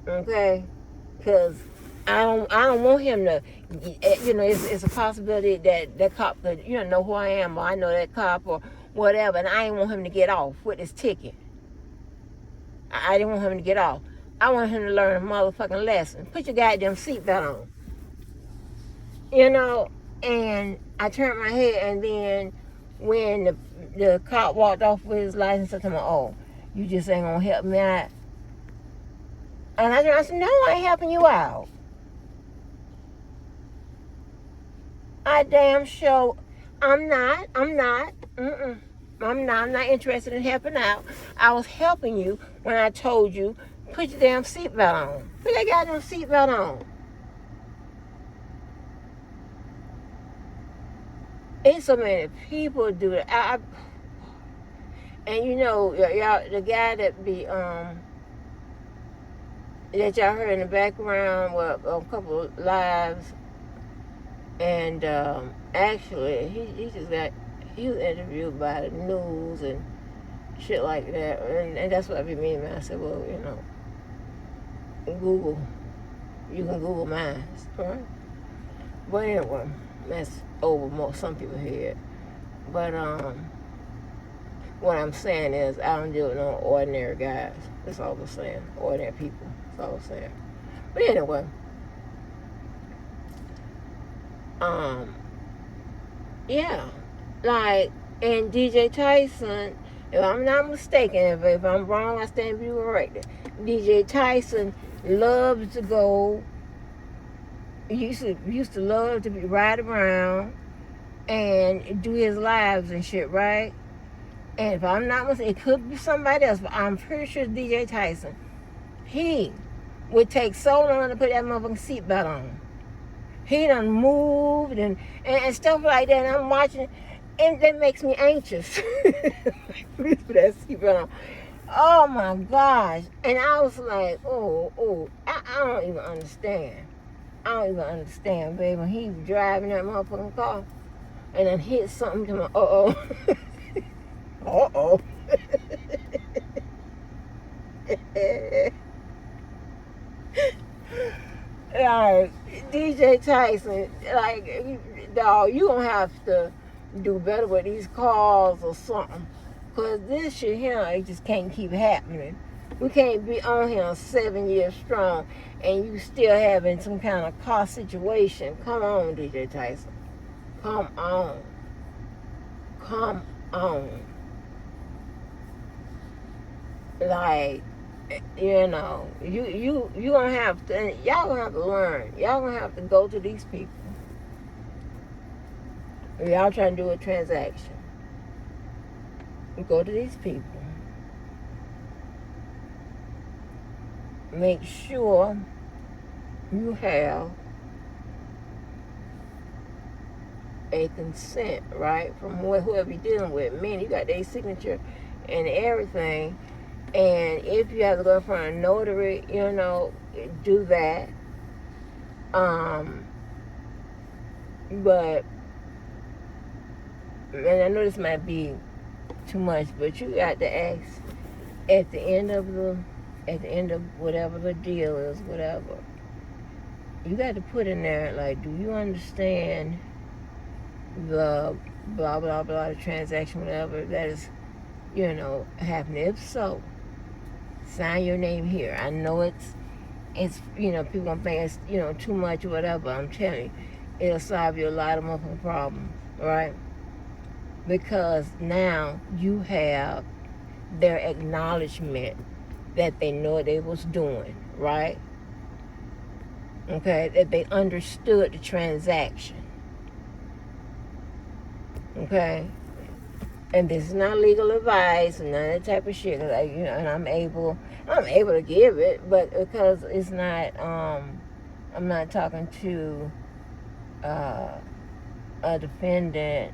Okay? Because I don't want him to, it's a possibility that that cop could, know who I am, or I know that cop, or whatever, and I didn't want him to get off with his ticket. I didn't want him to get off. I want him to learn a motherfucking lesson. Put your goddamn seatbelt on. And I turned my head, and then when the cop walked off with his license, I told him, oh, you just ain't gonna help me out. And I said, no, I ain't helping you out. I damn sure, I'm not. I'm not interested in helping out. I was helping you when I told you, put your damn seatbelt on. Put that goddamn seatbelt on. Ain't so many people do it. And y'all, the guy that that y'all heard in the background, a couple of lives, and actually he was interviewed by the news and shit like that, and that's what I mean. I said, well, Google, you can Google mine, right? But anyway, that's over some people's head. But what I'm saying is, I don't deal with no ordinary guys. That's all I'm saying. Ordinary people. That's all I'm saying. But anyway, yeah, like, and DJ Tyson, if I'm not mistaken, if I'm wrong, I stand to be corrected. DJ Tyson loves to go. Used to love to ride around and do his lives and shit, right? And if I'm not mistaken, it could be somebody else, but I'm pretty sure it's DJ Tyson. He would take so long to put that motherfucking seatbelt on. He done moved and stuff like that, and I'm watching, and that makes me anxious. Please put that seatbelt on. Oh my gosh. And I was like, I don't even understand. I don't even understand, baby. When he was driving that motherfucking car and then hit something to my, like, DJ Tyson, like, dog, you gonna have to do better with these cars or something. Because this shit here, it just can't keep happening. We can't be on here 7 years strong and you still having some kind of car situation. Come on, DJ Tyson. Come on. Like, you gonna have to, y'all gonna have to learn. Y'all gonna have to go to these people. If y'all trying to do a transaction, go to these people. make sure you have a consent, right, from whoever you're dealing with. Man, you got their signature and everything. And if you have to go in front of a notary, do that. But, and I know this might be too much, but you got to ask at the end of whatever the deal is, whatever. You got to put in there, like, do you understand the blah blah blah, the transaction, whatever that is, happening? If so, sign your name here. I know it's people gonna think it's too much or whatever. I'm telling you, it'll solve you a lot of motherfucking problems, right? Because now you have their acknowledgement that they know what they was doing, right? Okay, that they understood the transaction. Okay, and this is not legal advice and none of that type of shit. And I'm able to give it, but because it's not, I'm not talking to a defendant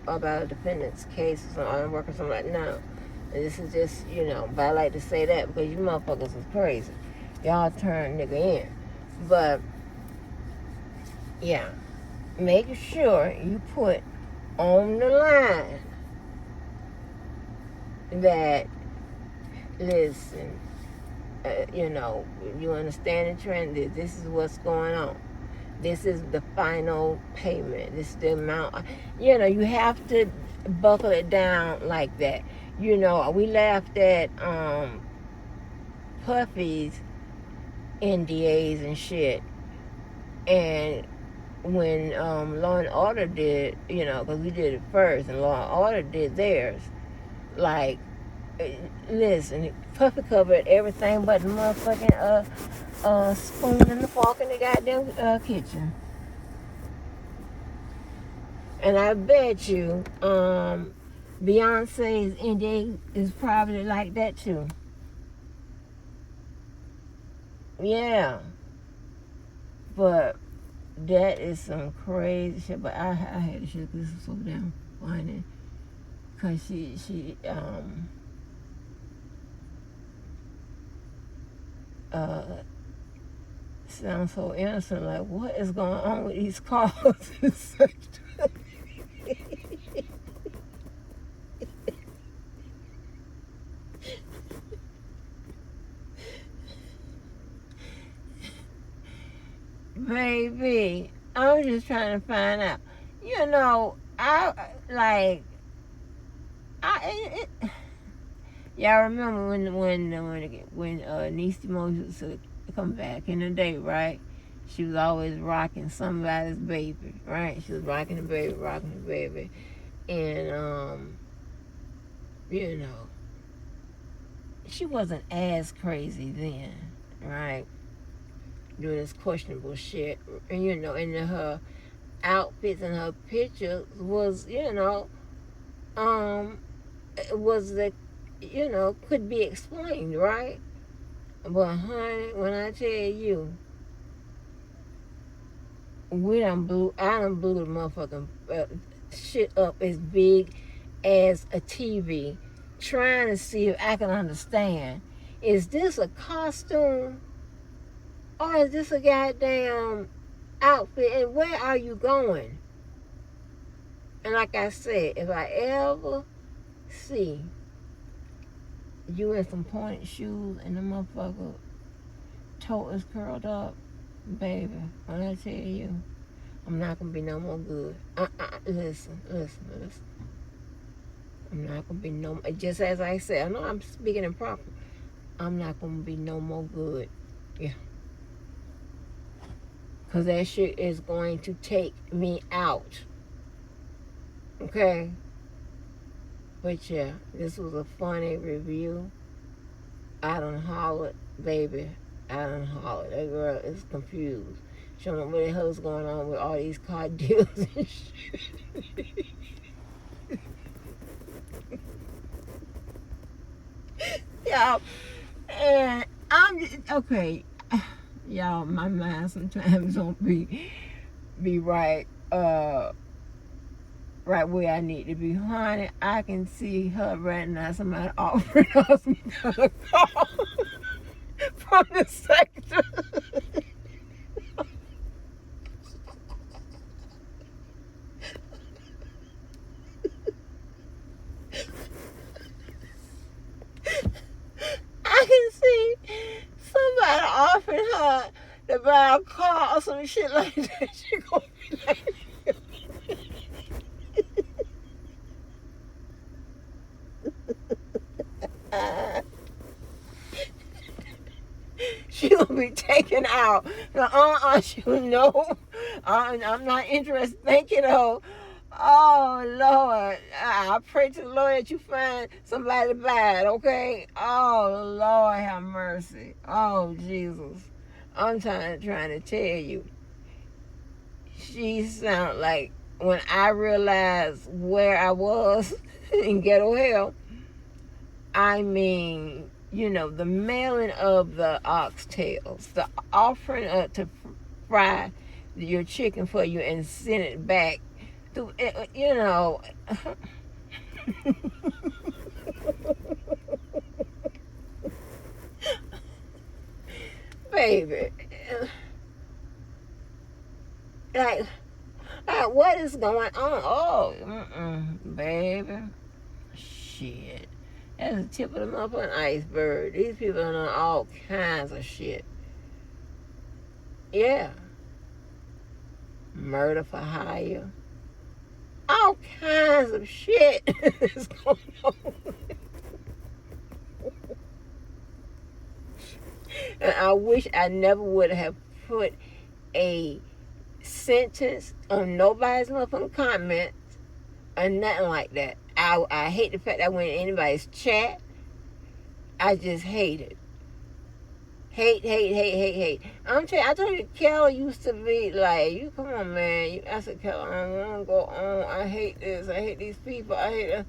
about a defendant's case or something, I'm working something like no. And this is just, but I like to say that because you motherfuckers is crazy. Y'all turn nigga in. But yeah, make sure you put on the line that, listen, you understand the trend. This is what's going on. This is the final payment. This is the amount. You have to buckle it down like that. We laughed at Puffy's NDAs and shit. And when Law and Order did, because we did it first, and Law and Order did theirs, like, listen, Puffy covered everything but the motherfucking spoon and the fork in the goddamn kitchen. And I bet you Beyonce's NDA is probably like that too. Yeah. But that is some crazy shit. But I had to shit this is so damn funny. Cause she sounds so innocent, like, what is going on with these calls? Baby, I'm just trying to find out. Y'all remember when Niecy Moses used to come back in the day, right? She was always rocking somebody's baby, right? She was rocking the baby, and she wasn't as crazy then, right? Doing this questionable shit, and and her outfits and her pictures was, was the, could be explained, right? But honey, when I tell you, I done blew the motherfucking shit up as big as a TV, trying to see if I can understand. Is this a costume? Or is this a goddamn outfit? And where are you going? And like I said, if I ever see you in some pointed shoes and the motherfucker toe is curled up, baby, when I tell you, I'm not gonna be no more good. Listen. I'm not gonna be no. Just as I said, I know I'm speaking improper. I'm not gonna be no more good. Yeah. Because that shit is going to take me out. Okay? But yeah, this was a funny review. I done hollered, baby. I done hollered. That girl is confused. She don't know what the hell's going on with all these car deals and shit. Y'all, and I'm just, okay. Y'all, my mind sometimes don't be right. Right where I need to be. Honey, I can see her right now. Somebody offering us a call from the sector. I can see somebody offering her to buy a car or some shit like that. She gonna be like, she gonna be taken out. She no, I'm not interested. Thank you though. Oh Lord, I pray to the Lord that you find somebody bad. Okay. Oh Lord, have mercy. Oh Jesus, I'm trying to tell you. She sound like when I realized where I was in ghetto hell. I mean, you know, the mailing of the oxtails, the offering to fry your chicken for you and send it back, to, you know. Baby, like, what is going on? Oh, baby, shit. That's the tip of the motherfucking iceberg. These people are on all kinds of shit. Yeah. Murder for hire. All kinds of shit is going on. And I wish I never would have put a sentence on nobody's motherfucking comments or nothing like that. I hate the fact that when anybody's chat, I just hate it. Hate. I told you, Kel used to be like, you come on, man. I said, Kel, I don't want to go on. I hate this. I hate these people. I hate it.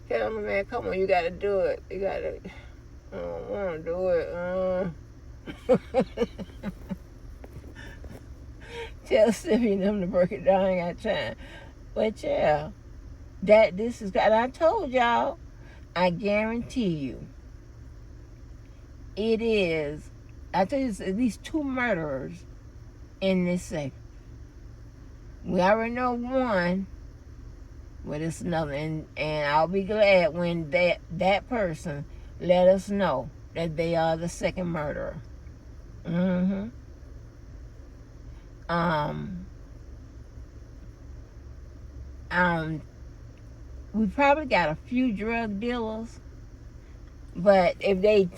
Kel, man, come on. You got to do it. You got to. I don't want to do it. Tell Sylvia and them to break it down. I ain't got time. But yeah, this is, and I told y'all, I guarantee you, it is. I tell you, it's at least 2 murderers in this segment. We already know one, but it's another, and I'll be glad when that person let us know that they are the second murderer. We probably got a few drug dealers, but if they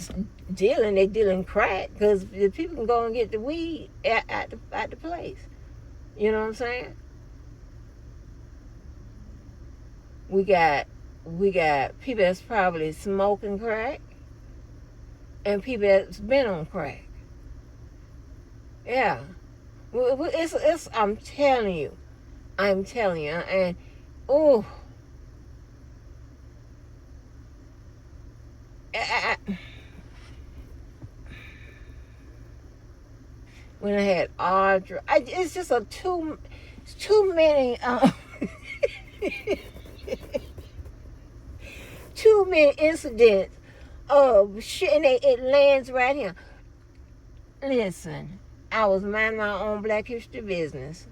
dealing crack, because the people can go and get the weed at the place. You know what I'm saying? We got people that's probably smoking crack, and people that's been on crack. Yeah, it's I'm telling you, and oh. When I had Audra, it's just too many too many incidents of shit, and it lands right here. Listen, I was minding my own Black History business.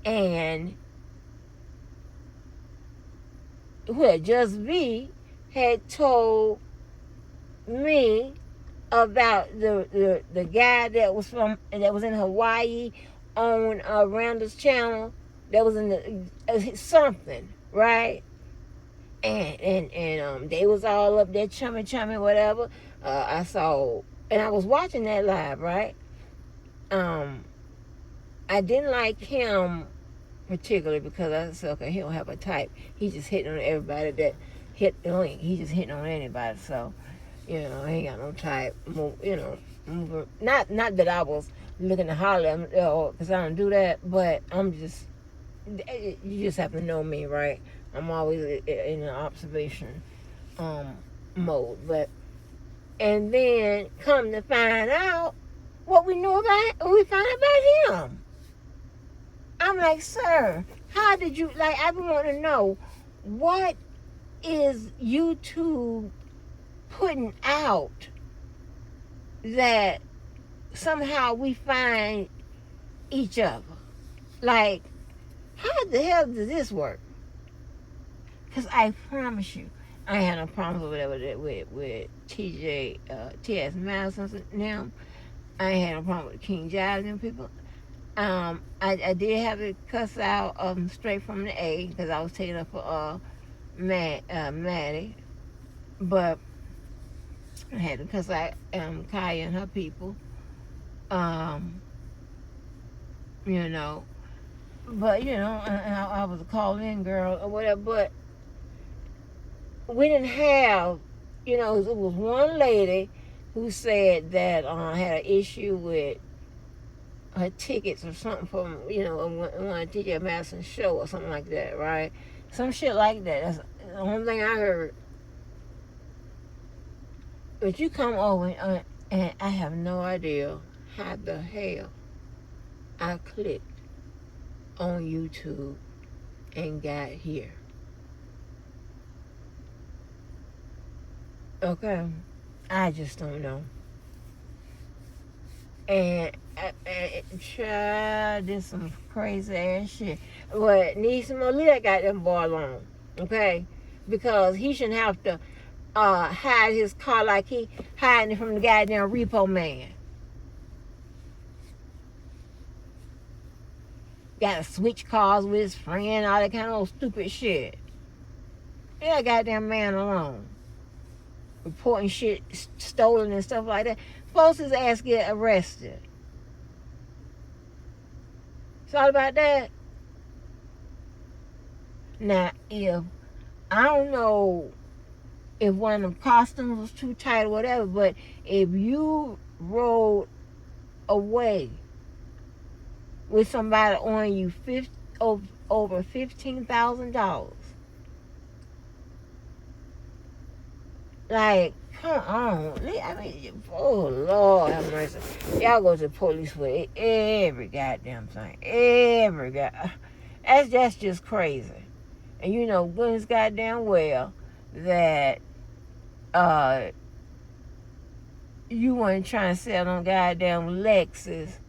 And Just V had told me about the guy that was in Hawaii on Randall's channel, that was in the something, right? And they was all up there chummy whatever. I saw, and I was watching that live, right? I didn't like him particularly because I said, okay, he don't have a type. He's just hitting on everybody that hit the link. He's just hitting on anybody. So, you know, he ain't got no type. Not that I was looking to holler at him, because I don't do that, but I'm just, you just have to know me, right? I'm always in an observation. mode. But and then come to find out what we knew about, we found about him. I'm like, sir, how did you, like, I want to know, what is YouTube putting out that somehow we find each other? Like, how the hell does this work? Because I promise you, I had no problems with whatever with TJ, T.S. Madison now. I ain't had no problem with King Giles and people. I did have to cuss out straight from the A because I was taking up for Maddie, but I had to cuss out Kaya and her people. You know, but you know, and I was a call-in girl or whatever. But we didn't have, you know, it was one lady who said that had an issue with her tickets or something from, you know, one of TJ Madison's show or something like that, right? Some shit like that. That's the only thing I heard. But you come over and I have no idea how the hell I clicked on YouTube and got here. Okay? I just don't know. And I did some crazy ass shit. But Nisa Malia got them boy alone, okay? Because he shouldn't have to hide his car like he hiding it from the goddamn repo man. Got to switch cars with his friend, all that kind of old stupid shit. Leave that goddamn man alone. Reporting shit stolen and stuff like that. Folks, his ass get arrested. It's all about that. Now, if I don't know if one of them costumes was too tight or whatever, but if you rode away with somebody on you over $15,000, like, come on. I mean, oh, Lord have mercy. Y'all go to the police with every goddamn thing. That's just crazy. And you know goodness goddamn well that you weren't trying to sell on goddamn Lexus,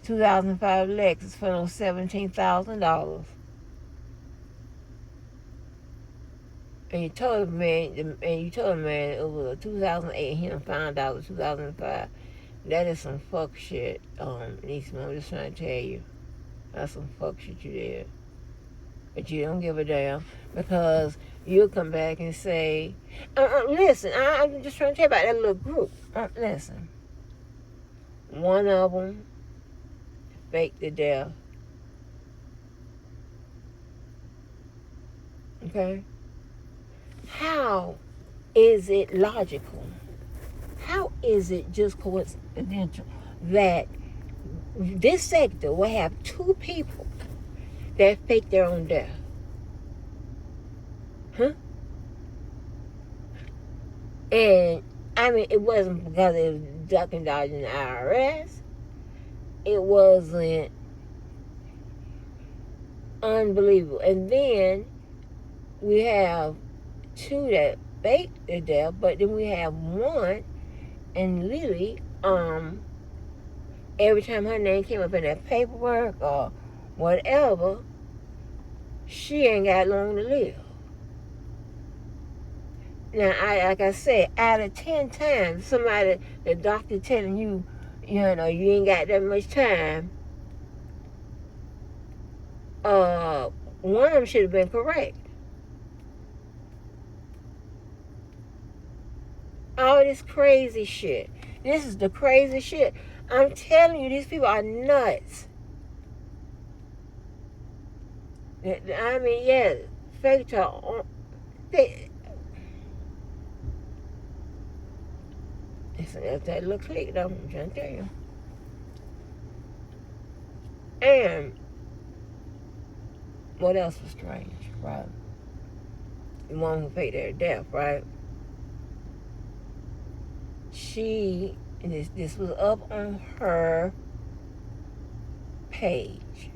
2005 Lexus for those $17,000. And you told the man it was a 2008. He done found out it was 2005. That is some fuck shit, Nisma. I'm just trying to tell you. That's some fuck shit you did. But you don't give a damn because you'll come back and say, listen, I'm just trying to tell you about that little group. Listen. One of them faked to death. Okay? How is it logical? How is it just coincidental that this sector will have two people that fake their own death? Huh? And I mean, it wasn't because it was ducking, dodging the IRS. It wasn't unbelievable. And then we have two that faked their death, but then we have one, and Lily, every time her name came up in that paperwork or whatever, she ain't got long to live. Now, like I said, out of 10 times, somebody, the doctor telling you, you know, you ain't got that much time, one of them should have been correct. All this crazy shit. This is the crazy shit. I'm telling you, these people are nuts. I mean, yeah, fake talk. It's that little click, though, I'm trying to tell you. And what else was strange, right? The one who faked their death, right? this was up on her page,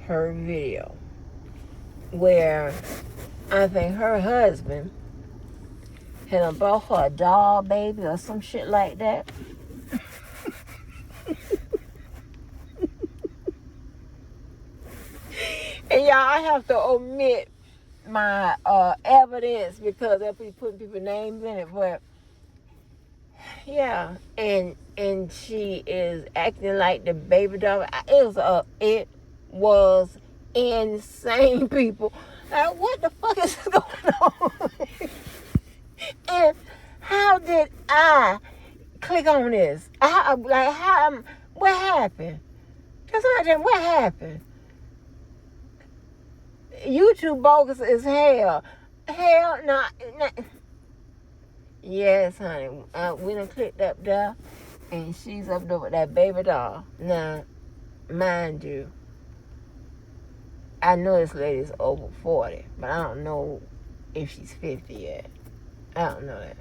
her video, where I think her husband had bought her a doll baby or some shit like that. And y'all, I have to omit my evidence because they'll be putting people's names in it. But yeah, and she is acting like the baby doll. It was insane, people. Like, what the fuck is going on? And how did I click on this? What happened? Just imagine what happened. YouTube bogus as hell. Hell, no. Yes, honey. We done clicked up there, and she's up there with that baby doll. Now, mind you, I know this lady's over 40, but I don't know if she's 50 yet. I don't know that.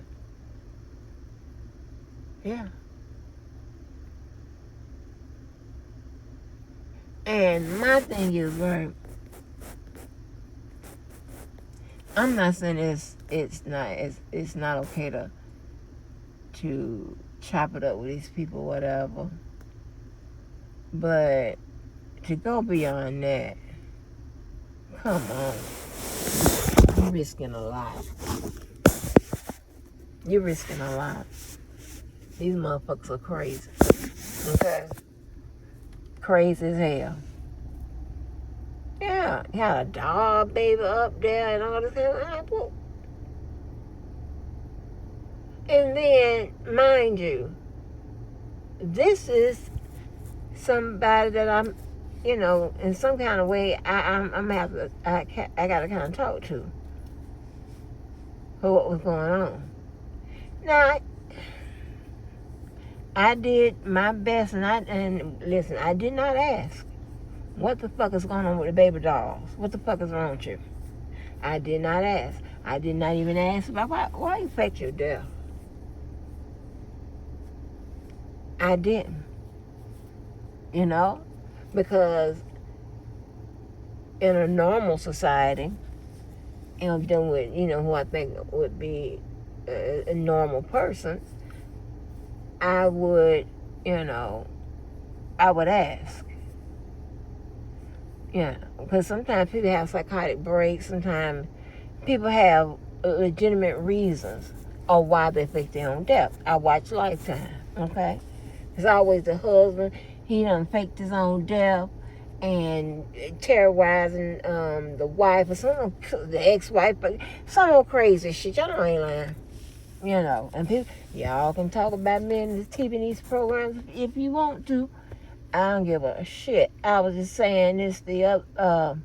Yeah. And my thing is, right, I'm not saying it's not okay to chop it up with these people, whatever. But to go beyond that, come on. You're risking a lot. You're risking a lot. These motherfuckers are crazy. Okay? Crazy as hell. Yeah, he had a dog baby up there and all this kind of stuff. And then, mind you, this is somebody that I'm, in some kind of way, I gotta kind of talk to for what was going on. Now, I did my best, and listen, I did not ask. What the fuck is going on with the baby dolls? What the fuck is wrong with you? I did not ask. I did not even ask about why you faked your death. I didn't. Because in a normal society, and I'm dealing with, who I think would be a normal person, I would ask. Yeah, because sometimes people have psychotic breaks. Sometimes people have legitimate reasons of why they fake their own death. I watch Lifetime, okay? It's always the husband. He done faked his own death and terrorizing the wife or the ex-wife, but some old crazy shit. Y'all know I ain't lying. And people, y'all can talk about me in the TV and these programs if you want to. I don't give a shit. I was just saying this a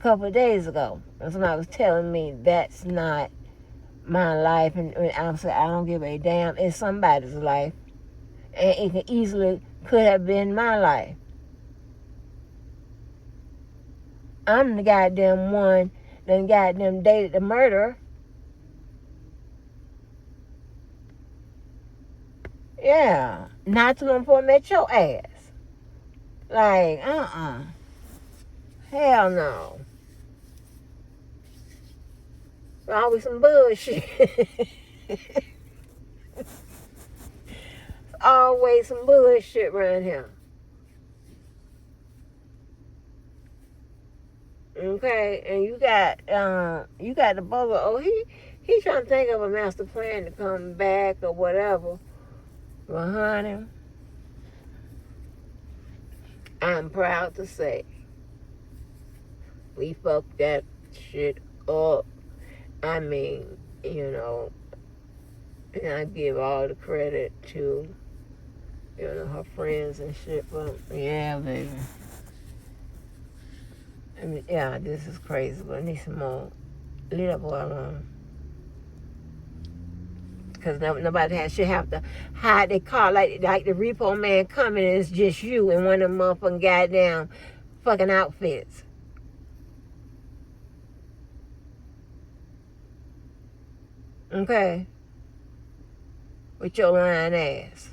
couple of days ago. And somebody was telling me that's not my life. And I said, I don't give a damn. It's somebody's life. And it could have been my life. I'm the goddamn one that goddamn dated the murderer. Yeah. Not too long before I met your ass. Like, hell no. Always some bullshit. Always some bullshit around here. Okay, and you got the brother. Oh, he trying to think of a master plan to come back or whatever. Well, honey, I'm proud to say we fucked that shit up. I mean, and I give all the credit to, her friends and shit, but yeah, baby. I mean, yeah, this is crazy, but I need some more. Leave that boy alone. Because nobody should have to hide their car like the repo man coming and it's just you in one of them motherfucking goddamn fucking outfits. Okay? with your lying ass.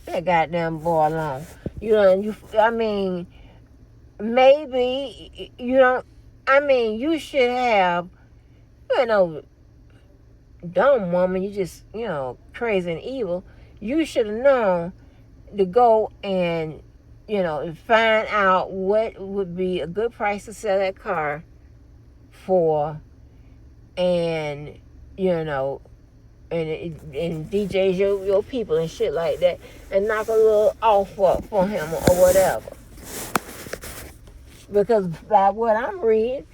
That goddamn boy alone. I mean, maybe you don't, I mean, you should have, you know, dumb woman, you just, crazy and evil. You should have known to go and, find out what would be a good price to sell that car for, and, and DJs your people and shit like that, and knock a little off for him or whatever. Because by what I'm reading,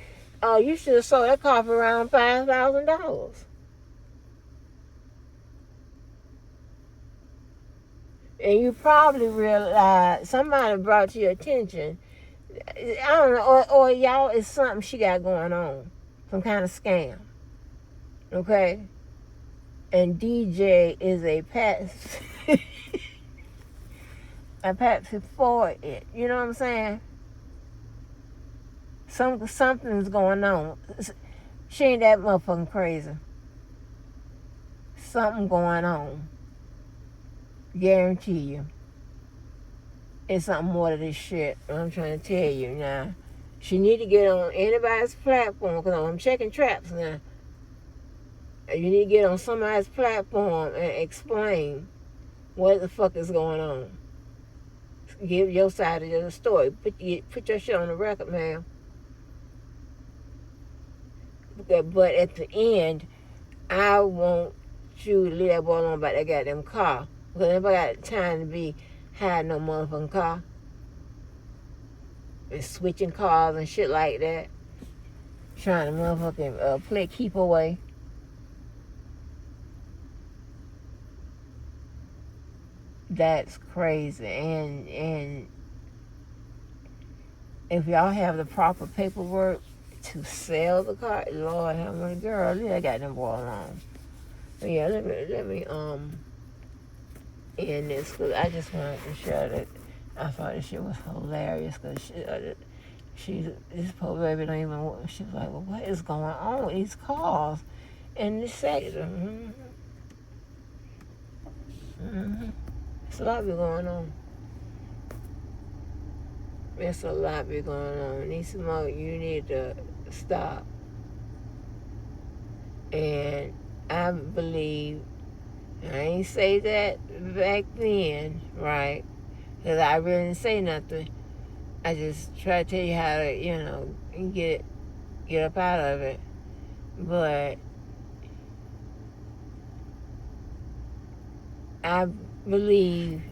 you should have sold that car for around $5,000. And you probably realize somebody brought to your attention, I don't know, or y'all, it's something she got going on, some kind of scam. Okay? And DJ is a Patsy for it. You know what I'm saying? Something's going on. She ain't that motherfucking crazy. Something going on. Guarantee you. It's something more to this shit. I'm trying to tell you now. She need to get on anybody's platform, because I'm checking traps now. You need to get on somebody's platform and explain what the fuck is going on. Give your side of the story. Put your shit on the record, man. But at the end, I want you to leave that boy alone about that goddamn car. Because nobody got time to be hiding no motherfucking car. And switching cars and shit like that. Trying to motherfucking play keep away. That's crazy. And if y'all have the proper paperwork to sell the car, Lord have mercy, girl, leave that goddamn boy alone. But yeah, let me end this, because I just wanted to share that. I thought this shit was hilarious, because this poor baby don't even, she was like, well, what is going on with these cars in this sector? It's a lot be going on. It's a lot be going on. Nisimo, you need to stop. And I believe, I ain't say that back then, right? Because I really didn't say nothing. I just try to tell you how to, get up out of it. But I believe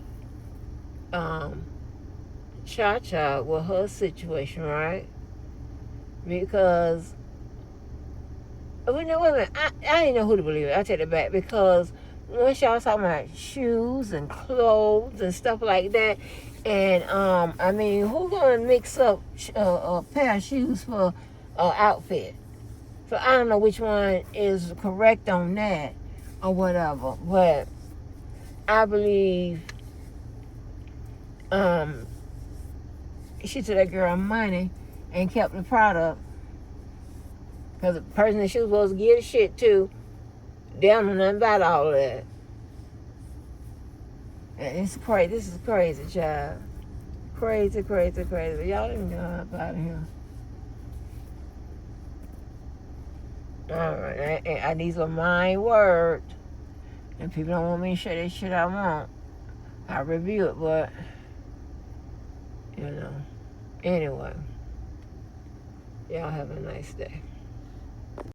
Cha-Cha with her situation, right? Because, wait a minute, I didn't know who to believe. I take it back, because once y'all talking about shoes and clothes and stuff like that, and I mean, who gonna mix up a pair of shoes for an outfit? So I don't know which one is correct on that or whatever, but I believe she took that girl money and kept the product, because the person that she was supposed to give the shit to, they don't know nothing about all of that. And it's crazy. This is crazy, child. Crazy, crazy, crazy. But y'all didn't know up out of here. Alright, and these are my words. And people don't want me to share that shit I want. I review it, but, Anyway. Y'all have a nice day.